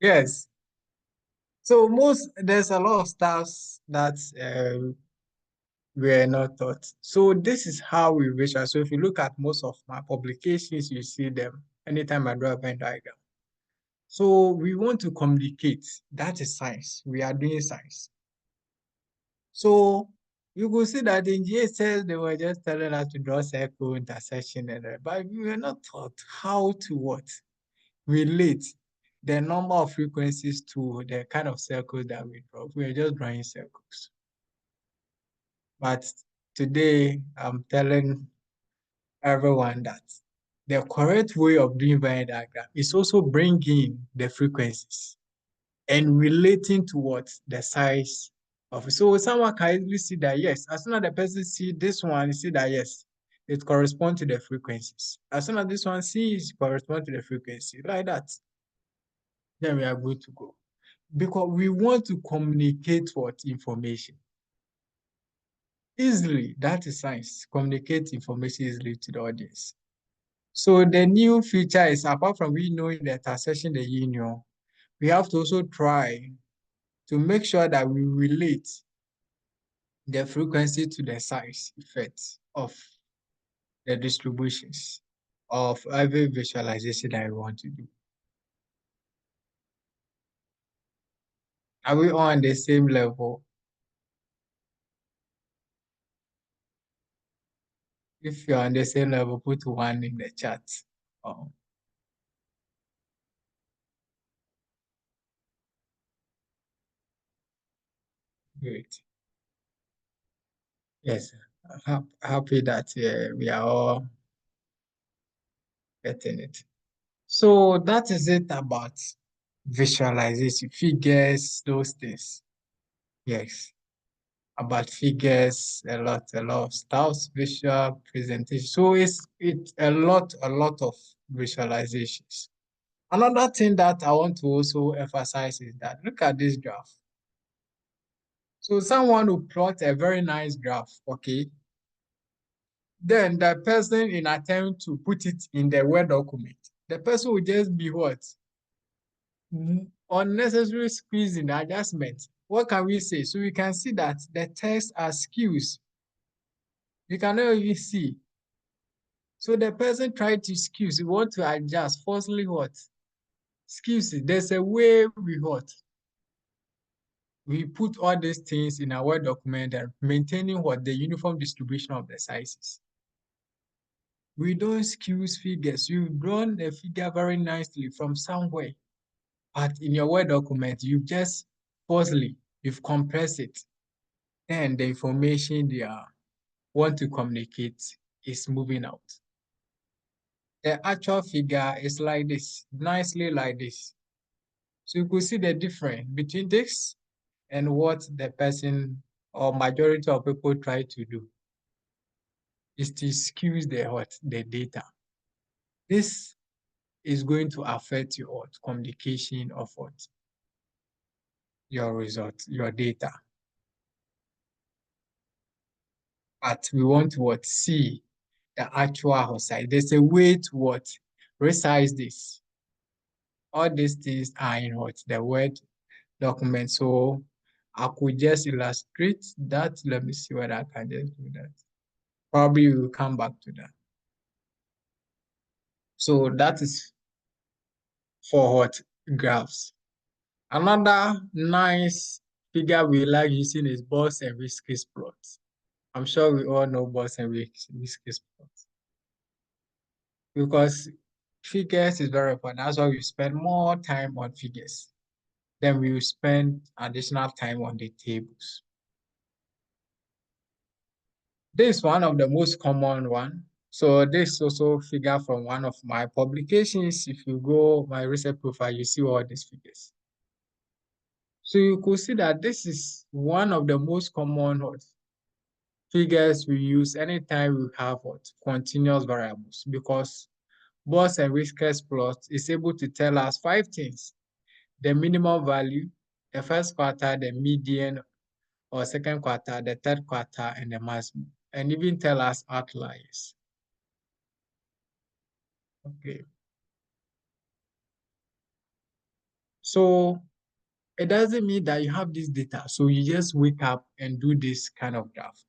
Yes. So there's a lot of stuff that we're not taught. So this is how we visualize. So if you look at most of my publications, you see them anytime I draw a Venn diagram. So we want to communicate. That is science. We are doing science. So you could see that in GSL, they were just telling us to draw circle, intersection, but we were not taught how to what? Relate the number of frequencies to the kind of circles that we draw. We are just drawing circles. But today, I'm telling everyone that the correct way of doing Venn diagram is also bringing the frequencies and relating to what the size of it. So someone can easily see that, yes, as soon as the person see this one, you see that, yes, it corresponds to the frequencies. As soon as this one sees correspond to the frequency, like that, then we are good to go. Because we want to communicate what information easily. That is science. Communicate information easily to the audience. So the new feature is, apart from we knowing the intersection, the union, we have to also try to make sure that we relate the frequency to the size effects of the distributions of every visualization that we want to do. Are we all on the same level? If you're on the same level, put one in the chat. Oh. Great. Yes, happy that we are all getting it. So that is it about visualization, figures, those things. Yes, about figures, a lot of styles, visual presentation. So it's a lot of visualizations. Another thing that I want to also emphasize is that look at this graph. So someone who plot a very nice graph, okay? Then the person in attempt to put it in the Word document, the person will just be what? Unnecessary squeezing the adjustment. What can we say? So we can see that the text are skews. You cannot even see. So the person tried to skew. You want to adjust, forcefully what? Skews it. There's a way we what? We put all these things in our Word document and maintaining what? The uniform distribution of the sizes. We don't skew figures. You've drawn a figure very nicely from somewhere. But in your Word document, you've just forcefully, you've compressed it. And the information they want to communicate is moving out. The actual figure is like this, nicely like this. So you could see the difference between this and what the person or majority of people try to do is to skew the data. This is going to affect your communication of what? Your result, your data. But we want to what? See the actual size. There's a way to what? Resize this. All these things are in what? The Word document. So I could just illustrate that. Let me see whether I can just do that. Probably we will come back to that. So that is for what? Graphs. Another nice figure we like using is Bose and Whiskey's plots. I'm sure we all know Bose and Whiskey's plots. Because figures is very important. That's why we spend more time on figures. Then we will spend additional time on the tables. This is one of the most common one. So this is also figure from one of my publications. If you go my research profile, you see all these figures. So you could see that this is one of the most common figures we use anytime we have continuous variables, because Bose and Whiskey's plot is able to tell us 5 things: the minimum value, the first quarter, the median or second quarter, the third quarter, and the maximum, and even tell us outliers. Okay. So it doesn't mean that you have this data, so you just wake up and do this kind of graph.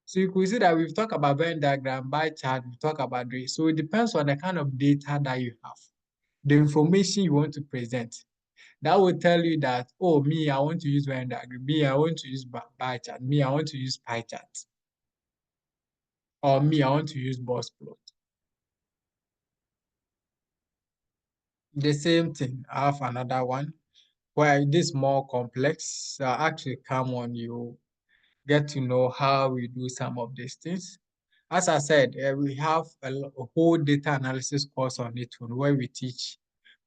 So you could see that we've talked about Venn diagram, bar chart, we talk about this. So it depends on the kind of data that you have, the information you want to present. That will tell you that, oh, me, I want to use Venn diagram. Me, I want to use bar chart. Me, I want to use pie chart. Or me, I want to use Bose plot. The same thing. I have another one where this more complex. Actually, come on, you get to know how we do some of these things. As I said, we have a whole data analysis course on it where we teach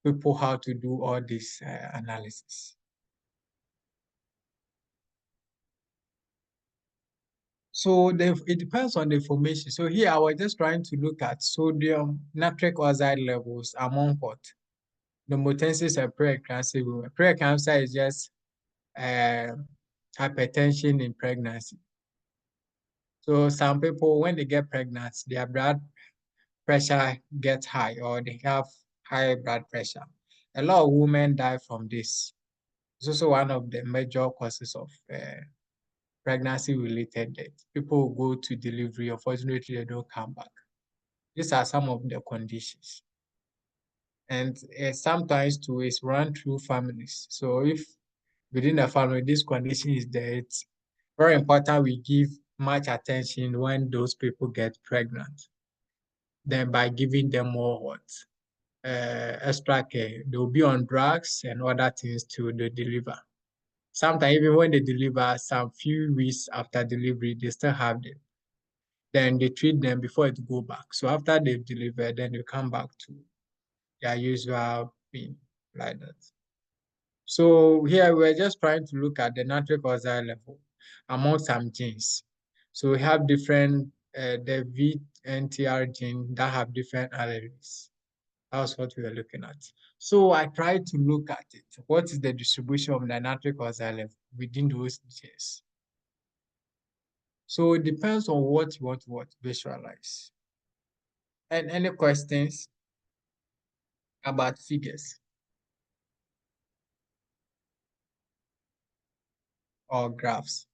people how to do all this analysis. So it depends on the information. So here I was just trying to look at sodium nitric oxide levels among what? The Pneumothensis and preeclampsia women. Preeclampsia is just hypertension in pregnancy. So some people, when they get pregnant, their blood pressure gets high or they have high blood pressure. A lot of women die from this. It's also one of the major causes of pregnancy-related death. People go to delivery, unfortunately, they don't come back. These are some of the conditions. And sometimes too, it's run through families. So if within the family, this condition is there, it's very important we give much attention when those people get pregnant. Then by giving them more what? Extra care. They'll be on drugs and other things till they deliver. Sometimes even when they deliver, some few weeks after delivery, they still have them. Then they treat them before it go back. So after they've delivered, then they come back to their usual being like that. So here we're just trying to look at the nitric oxide level among some genes. So we have different, the VNTR gene that have different alleles. That's what we are looking at. So I tried to look at it. What is the distribution of the nitric oxide level within those genes? So it depends on what you want to visualize. And any questions about figures or graphs?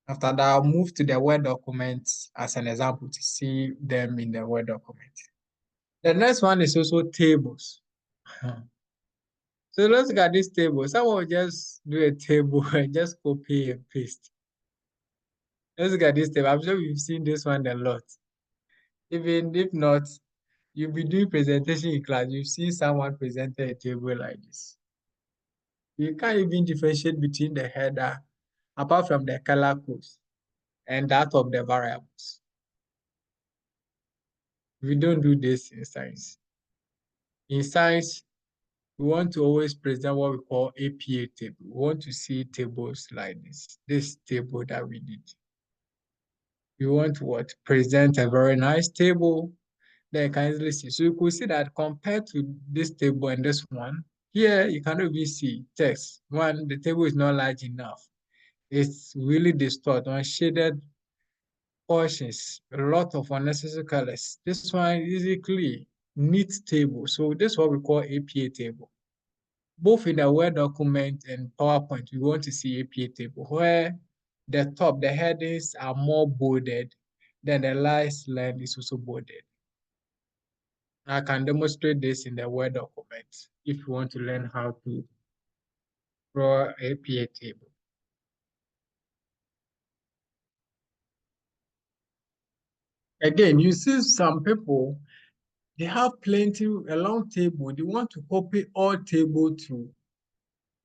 After that, I'll move to the Word document as an example to see them in the Word document. The next one is also tables. So let's look at this table. Someone will just do a table and just copy and paste. Let's look at this table. I'm sure we've seen this one a lot. Even if not, you'll be doing presentation in class, you've seen someone present a table like this. You can't even differentiate between the header, apart from the color codes, and that of the variables. We don't do this in science. In science, we want to always present what we call APA table. We want to see tables like this table that we did. We want to present a very nice table that you can easily see. So you could see that compared to this table and this one, here you cannot even see text. One, the table is not large enough. It's really distorted on shaded portions, a lot of unnecessary colors. This one is clear, neat table. So this is what we call APA table. Both in the Word document and PowerPoint, we want to see APA table where the top, the headings are more bolded, then the last line is also bolded. I can demonstrate this in the Word document if you want to learn how to draw APA table. Again, you see some people, they have a long table. They want to copy all table to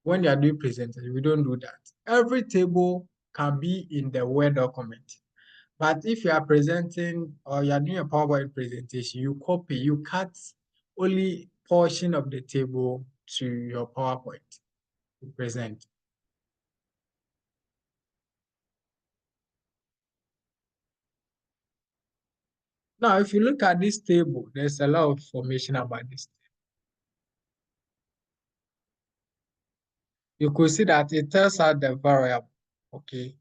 when you are doing presentation. We don't do that. Every table can be in the Word document. But if you are presenting or you are doing a PowerPoint presentation, you cut only portion of the table to your PowerPoint to present. Now, if you look at this table, there's a lot of information about this. You could see that it tells us the variable, okay?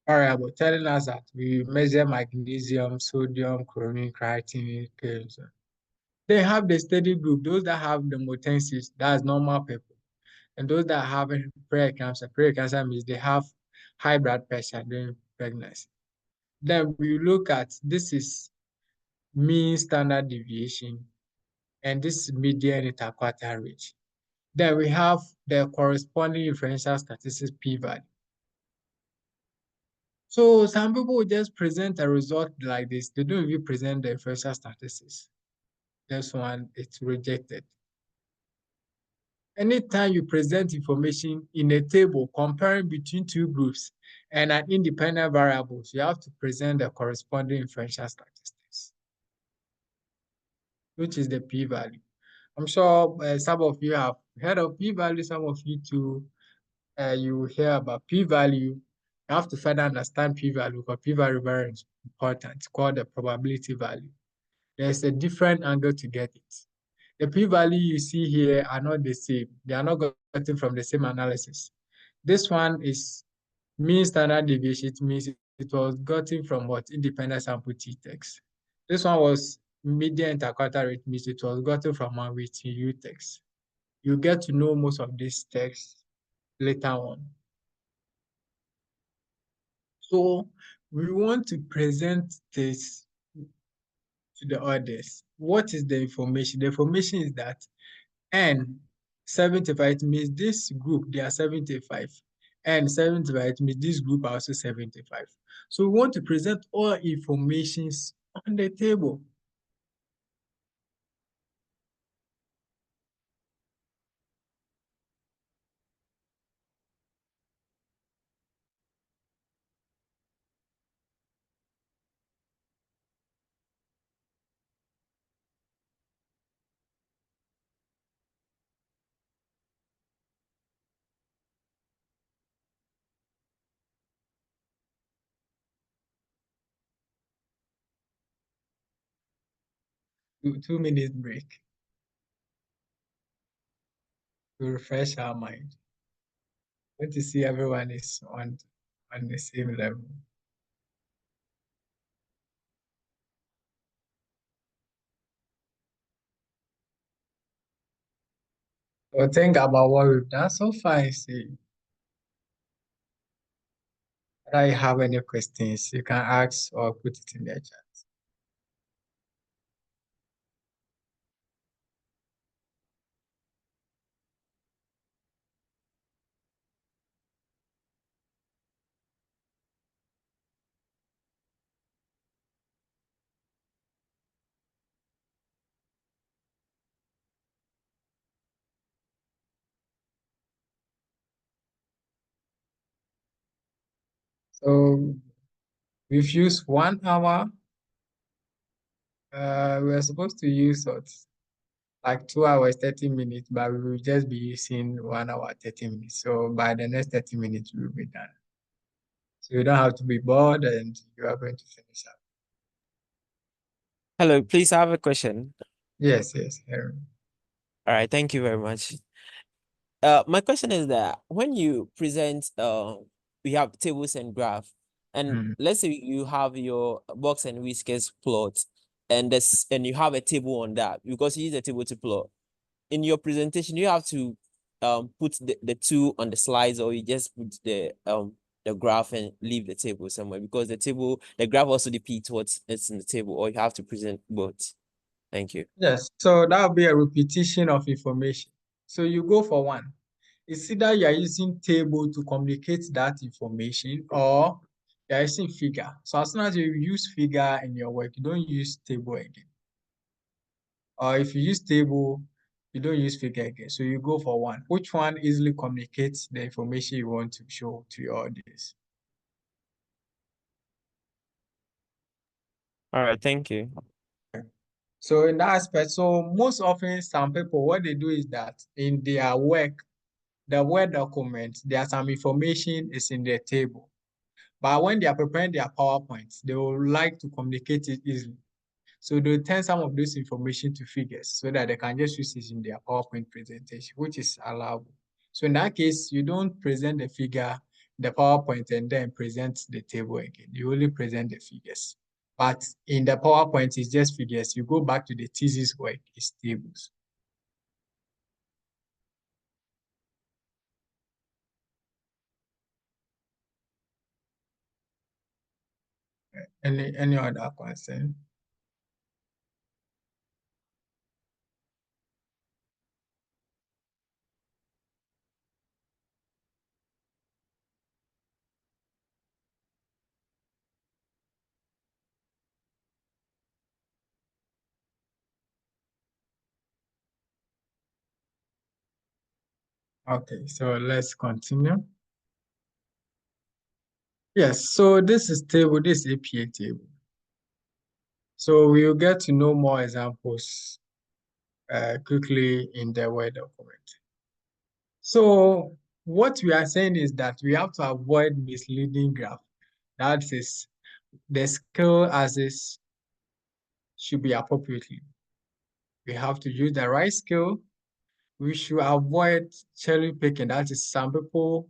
Variable telling us that we measure magnesium, sodium, chromium, creatinine, calcium. They have the steady group, those that have the Pneumothensis, that's normal people. And those that have preeclampsia means they have high blood pressure during pregnancy. Then we look at, this is mean standard deviation, and this is median interquartile range. Then we have the corresponding differential statistics p-value. So some people will just present a result like this. They don't even present the differential statistics. This one, it's rejected. Anytime you present information in a table comparing between two groups and an independent variable, you have to present the corresponding differential statistics, which is the p-value. I'm sure some of you have heard of p-value, some of you too you hear about p-value. You have to further understand p-value because p-value very important. It's called the probability value. There's a different angle to get it. The p-value you see here are not the same. They are not gotten from the same analysis. This one is mean standard deviation. It means it was gotten from what? Independent sample t-text. This one was median interquartile rate, means it was gotten from one weighting u-text. You get to know most of these texts later on. So we want to present this to the others. What is the information? The information is that N 75 means this group, they are 75. And 75 means this group are also 75. So we want to present all informations on the table. Two minutes break to refresh our mind. Want to see everyone is on the same level. So think about what we've done so far and see. If you have any questions, you can ask or put it in the chat. So we've used 1 hour. We're supposed to use what, like 2 hours, 30 minutes, but we will just be using 1 hour, 30 minutes. So by the next 30 minutes, we'll be done. So you don't have to be bored and you are going to finish up. Hello, please, I have a question. Yes. All right, thank you very much. My question is that when you present, we have tables and graph, and let's say you have your box and whiskers plot, and you have a table on that because you use a table to plot. In your presentation, you have to put the two on the slides, or you just put the graph and leave the table somewhere, because the graph also depicts what's in the table, or you have to present both. Thank you. Yes, so that will be a repetition of information. So you go for one. It's either you are using table to communicate that information or you are using figure. So as soon as you use figure in your work, you don't use table again. Or if you use table, you don't use figure again. So you go for one. Which one easily communicates the information you want to show to your audience? All right, thank you. So in that aspect, so most often some people, what they do is that in their work, the Word document, there are some information is in their table. But when they are preparing their PowerPoints, they will like to communicate it easily. So they'll turn some of this information to figures so that they can just use it in their PowerPoint presentation, which is allowable. So in that case, you don't present the figure, the PowerPoint, and then present the table again. You only present the figures. But in the PowerPoint, it's just figures. You go back to the thesis work, it's tables. Any other question? Okay, so let's continue. Yes, so this is table, this APA table. So we'll get to know more examples quickly in the Word document. So what we are saying is that we have to avoid misleading graph. That is, the scale as is should be appropriately. We have to use the right scale. We should avoid cherry picking. That is, some people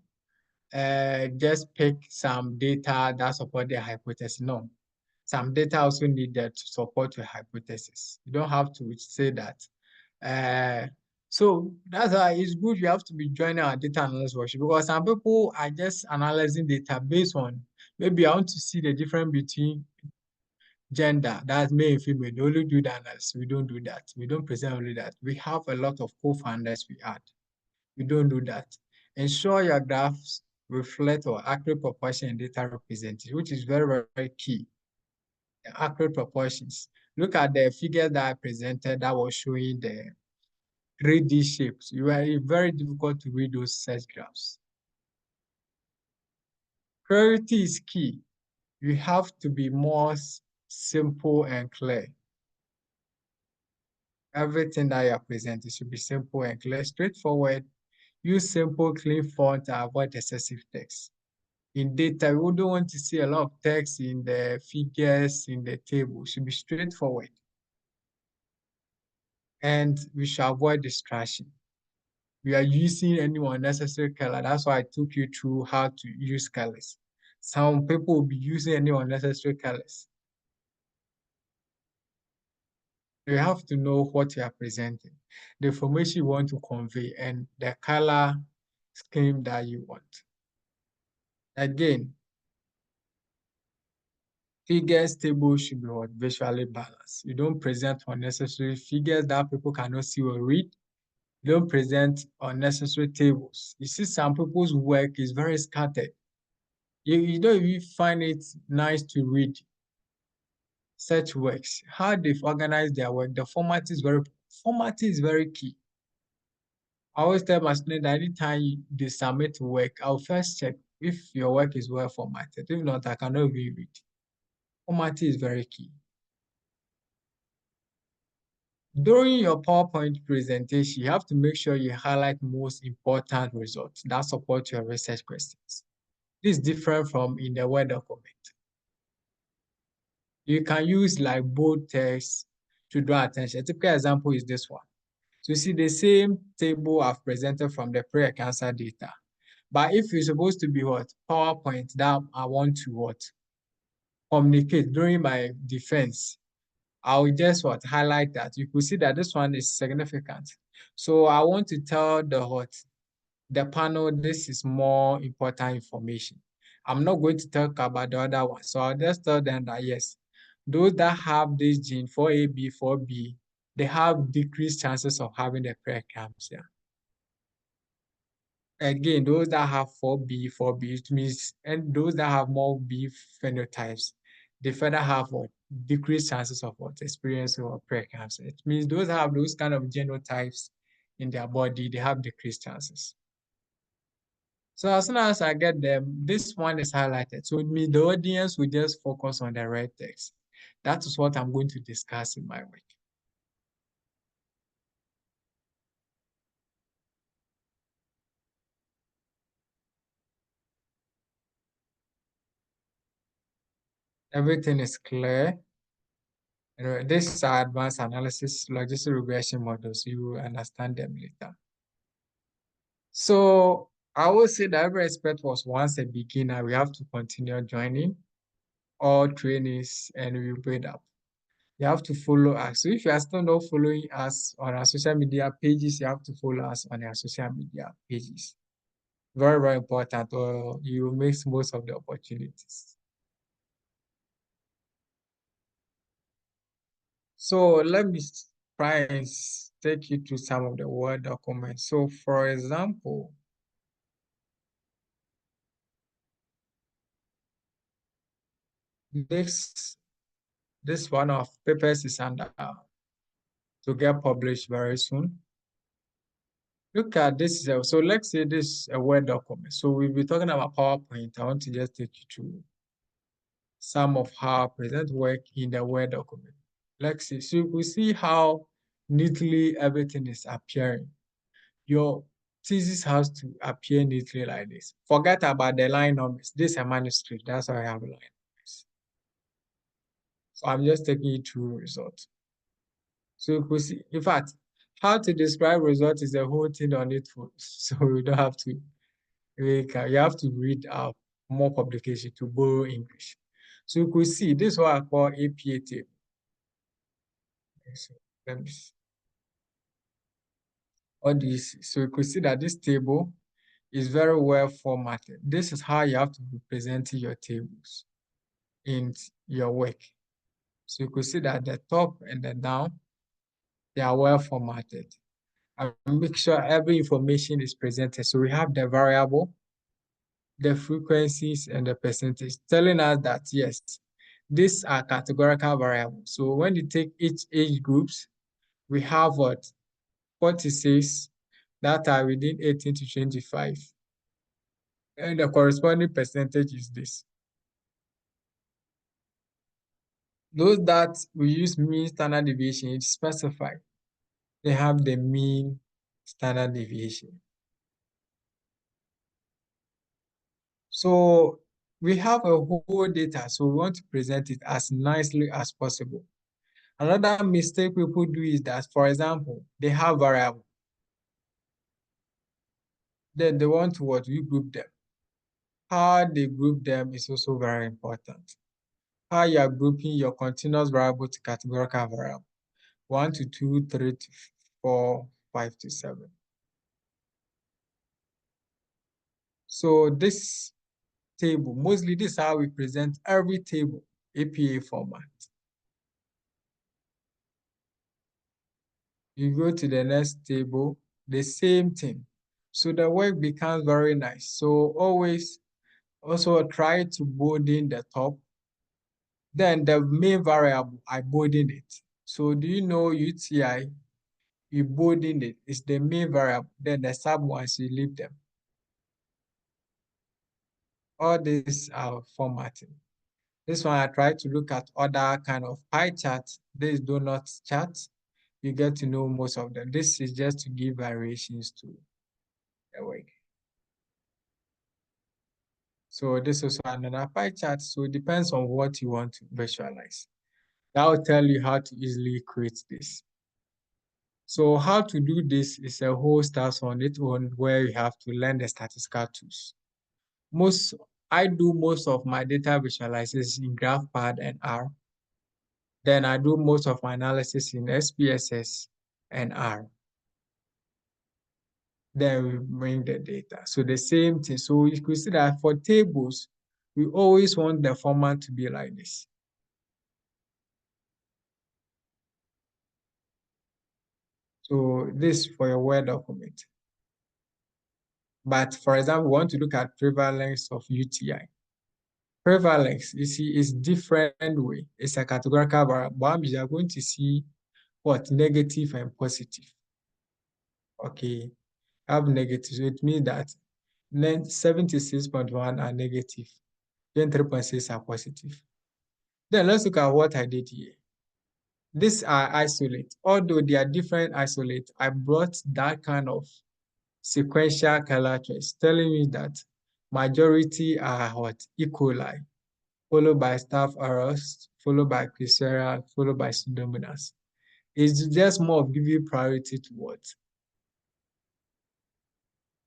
just pick some data that support their hypothesis. No, some data also needed to support your hypothesis. You don't have to say that. So that's why it's good you have to be joining our data analysis workshop, because some people are just analyzing data based on, maybe I want to see the difference between gender, that's male and female. They only do the analysis. We don't do that. We don't present only that. We have a lot of co-founders we add. We don't do that. Ensure your graphs reflect or accurate proportion and data representation, which is very, very key. The accurate proportions. Look at the figure that I presented that was showing the 3D shapes. It's very difficult to read those search graphs. Clarity is key. You have to be more simple and clear. Everything that you are presenting should be simple and clear, straightforward. Use simple, clean font to avoid excessive text. In data, we don't want to see a lot of text in the figures, in the table. It should be straightforward. And we should avoid distraction. We are using any unnecessary color. That's why I took you through how to use colors. Some people will be using any unnecessary colors. You have to know what you are presenting, the information you want to convey, and the color scheme that you want. Again, figures table should be visually balanced. You don't present unnecessary figures that people cannot see or read. You don't present unnecessary tables. You see, some people's work is very scattered. You don't even find it nice to read such works. How they've organized their work, the formatting is very key. I always tell my students that anytime they submit work, I'll first check if your work is well formatted. If not, I cannot even read. Formatting is very key. During your PowerPoint presentation, you have to make sure you highlight most important results that support your research questions. This is different from in the Word document. You can use like bold text to draw attention. A typical example is this one. So you see the same table I've presented from the pre-cancer data. But if you're supposed to be what? PowerPoint that I want to what? Communicate during my defense, I will just what? Highlight that. You could see that this one is significant. So I want to tell the panel this is more important information. I'm not going to talk about the other one. So I'll just tell them that yes, those that have this gene 4AB, 4B, they have decreased chances of having the preeclampsia. Again, those that have 4B, 4B, it means, and those that have more B phenotypes, they further have what? Decreased chances of what? Experiencing or preeclampsia. It means those that have those kind of genotypes in their body, they have decreased chances. So as soon as I get them, this one is highlighted. So it means the audience will just focus on the red text. That is what I'm going to discuss in my work. Everything is clear. This is our advanced analysis logistic regression models. You will understand them later. So I would say that every expert was once a beginner. We have to continue joining all trainings and we will build up. You have to follow us. So if you are still not following us on our social media pages, you have to follow us on our social media pages. Very, very important, or you will miss most of the opportunities. So let me try and take you through some of the Word documents. So for example, this one of papers is under to get published very soon. Look at this. So let's say this is a Word document. So we'll be talking about PowerPoint. I want to just take you through some of how I present work in the Word document. Let's see. So we see how neatly everything is appearing. Your thesis has to appear neatly like this. Forget about the line numbers. This is a manuscript. That's why I have line numbers. So I'm just taking you through results. So you could see, in fact, how to describe results is a whole thing on it. So you don't have to you have to read more publication to borrow English. So you could see this is what I call APA table. So let me see. What do you see? So you could see that this table is very well formatted. This is how you have to be presenting your tables in your work. So you could see that the top and the down, they are well formatted. And make sure every information is presented. So we have the variable, the frequencies, and the percentage, telling us that yes, these are categorical variables. So when you take each age groups, we have what? 46 that are within 18 to 25. And the corresponding percentage is this. Those that we use mean standard deviation, it's specified. They have the mean standard deviation. So we have a whole data, so we want to present it as nicely as possible. Another mistake people do is that, for example, they have variable. Then they want to what we group them. How they group them is also very important. How you are grouping your continuous variable to categorical variable. 1 to 2, 3 to 4, 5 to 7. So this table, mostly this is how we present every table, APA format. You go to the next table, the same thing. So the work becomes very nice. So always also try to bolding the top. Then the main variable, I bolding it. So do you know UTI? You bolding it. It's the main variable. Then the sub ones, you leave them. All these are formatting. This one, I try to look at other kind of pie charts. This donut chart. You get to know most of them. This is just to give variations to the work. So this is also another pie chart. So it depends on what you want to visualize. That will tell you how to easily create this. So how to do this is a whole stuff on its own where you have to learn the statistical tools. I do most of my data visualization in GraphPad and R. Then I do most of my analysis in SPSS and R. Then we bring the data. So the same thing. So you could see that for tables, we always want the format to be like this. So this for your Word document. But for example, we want to look at prevalence of UTI. Prevalence, you see, is different way. It's a categorical variable. You are going to see what? Negative and positive. Okay, have negative. So it means that 76.1 are negative, 23.6 are positive. Then let's look at what I did here. These are isolate. Although they are different isolate, I brought that kind of sequential color choice, telling me that majority are what? E. coli, followed by Staph aureus, followed by Klebsiella, followed by Pseudomonas. It's just more of giving priority to what?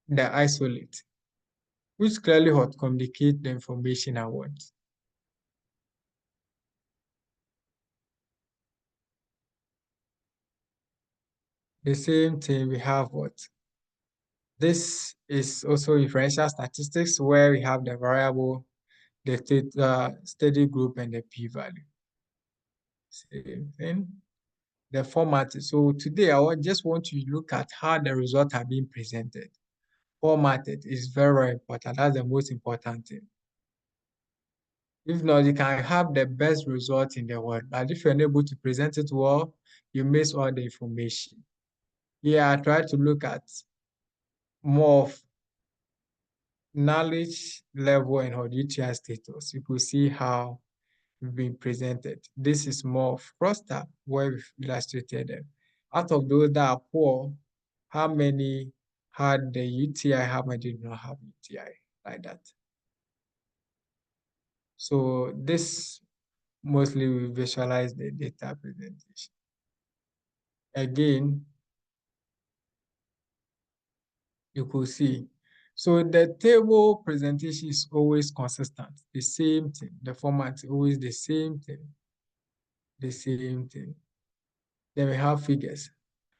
The isolate, which clearly what communicate the information I want. The same thing we have what? This is also inferential statistics where we have the variable, the steady group, and the p-value. Same thing. The format. So today I just want to look at how the results are being presented. Formatted is very, very important. That's the most important thing. If not, you can have the best result in the world, but if you're unable to present it well, you miss all the information. Yeah, I try to look at more of knowledge level and UTI status. You could see how we've been presented. This is more of cluster where we've illustrated them. Out of those that are poor, how many had the UTI, how many did not have UTI, like that. So this mostly we visualize the data presentation. Again, you could see. So the table presentation is always consistent, the same thing. The format is always the same thing, the same thing. Then we have figures.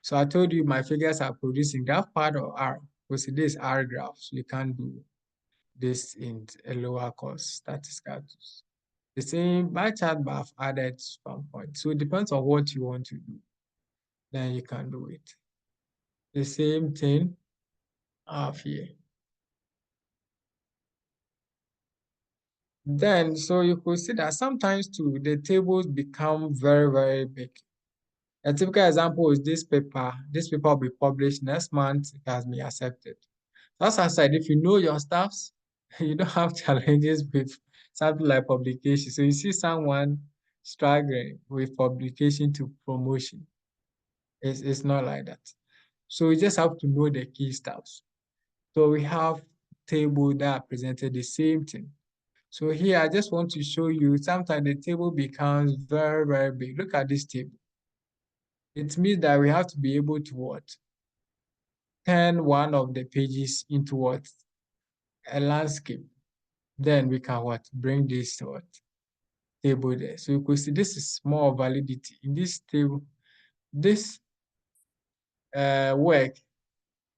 So I told you my figures are producing graph part of R. Because this R graphs, you can't do this in a lower cost statistical tools. The same bar chart, but I've added one point. So it depends on what you want to do. Then you can do it. The same thing up here. Then, so you could see that sometimes too, the tables become very, very big. A typical example is this paper. This paper will be published next month. It has been accepted. As I said, if you know your stuffs, you don't have challenges with something like publication. So you see someone struggling with publication to promotion. It's not like that. So you just have to know the key stuffs. So we have table that presented the same thing. So here, I just want to show you, sometimes the table becomes very, very big. Look at this table. It means that we have to be able to what? Turn one of the pages into what? A landscape. Then we can what? Bring this to what? Table there. So you could see this is more validity. In this table, this work,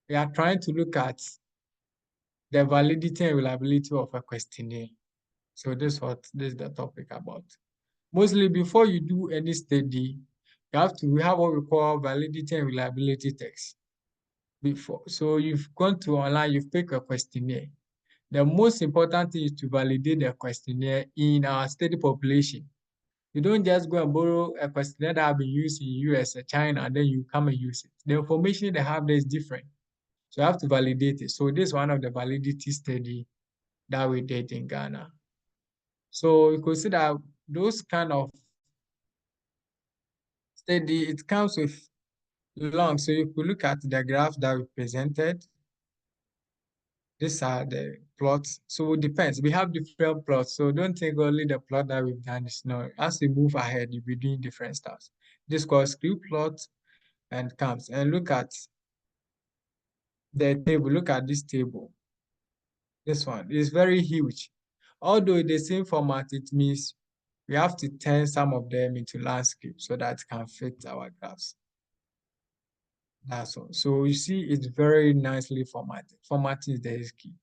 we are trying to look at the validity and reliability of a questionnaire. So this is the topic about. Mostly before you do any study, we have what we call validity and reliability tests. Before, so you've gone to online, you've picked a questionnaire. The most important thing is to validate the questionnaire in our study population. You don't just go and borrow a questionnaire that have been used in US or China, and then you come and use it. The information they have there is different. So you have to validate it. So this is one of the validity study that we did in Ghana. So you could see that those kind of study, it comes with long. So you could look at the graph that we presented. These are the plots. So it depends. We have different plots. So don't think only the plot that we've done is not. As we move ahead, you'll be doing different stuff. This called skew plot and comes. And look at the table. Look at this table. This one is very huge. Although in the same format, it means we have to turn some of them into landscape so that it can fit our graphs. That's all. So you see, it's very nicely formatted. Formatting is the key.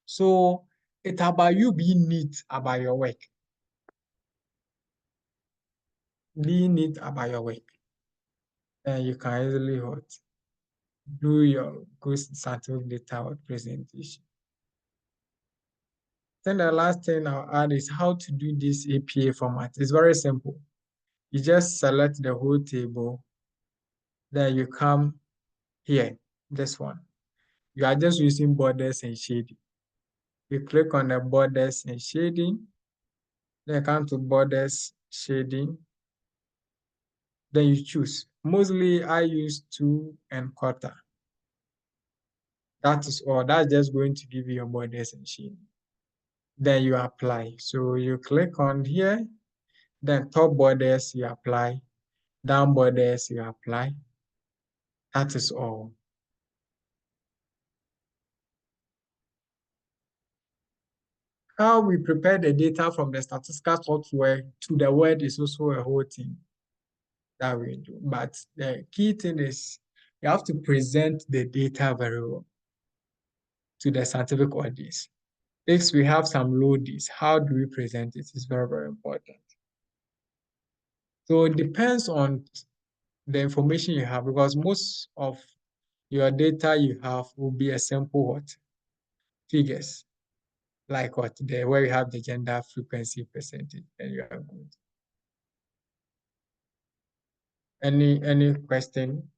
So it's about you being neat about your work. Being neat about your work. And you can easily do your good scientific data presentation. Then the last thing I'll add is how to do this APA format. It's very simple. You just select the whole table. Then you come here, this one. You are just using borders and shading. You click on the borders and shading. Then come to borders, shading. Then you choose. Mostly I use 2¼ That is all. That's just going to give you your borders and shading. Then you apply. So you click on here, then top borders you apply, down borders you apply. That is all. How we prepare the data from the statistical software to the word is also a whole thing that we do. But the key thing is you have to present the data very well to the scientific audience. If we have some loadies, how do we present it? It's very, very important. So it depends on the information you have, because most of your data you have will be a simple what? Figures. Like what? Where you have the gender frequency percentage, and you are good. Any question?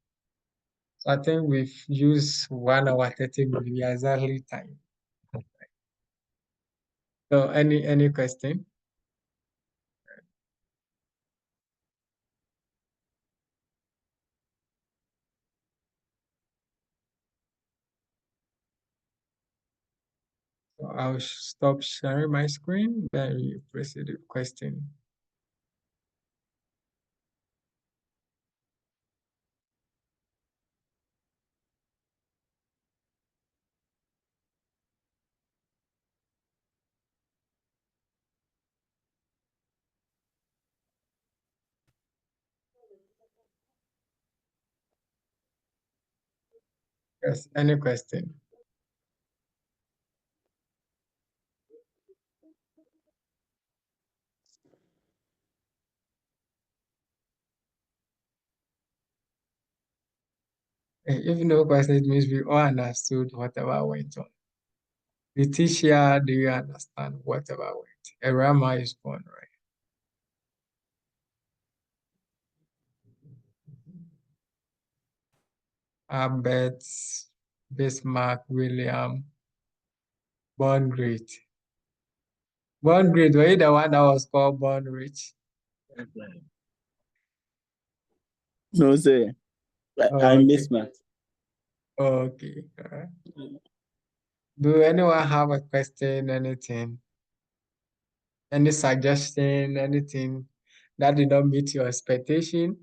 So I think we've used 1 hour 30 minutes. We are exactly time. So any question? So I'll stop sharing my screen, then you proceed with question. Yes, any question? If no question, it means we all understood whatever went on. Letitia, do you understand whatever went? Erama is gone, right? Albert, Bismarck, William, Born Great. Born Great, were you the one that was called Born Rich? No, sir. Oh, I'm okay. Bismarck. Okay. Do anyone have a question, anything? Any suggestion, anything that did not meet your expectation?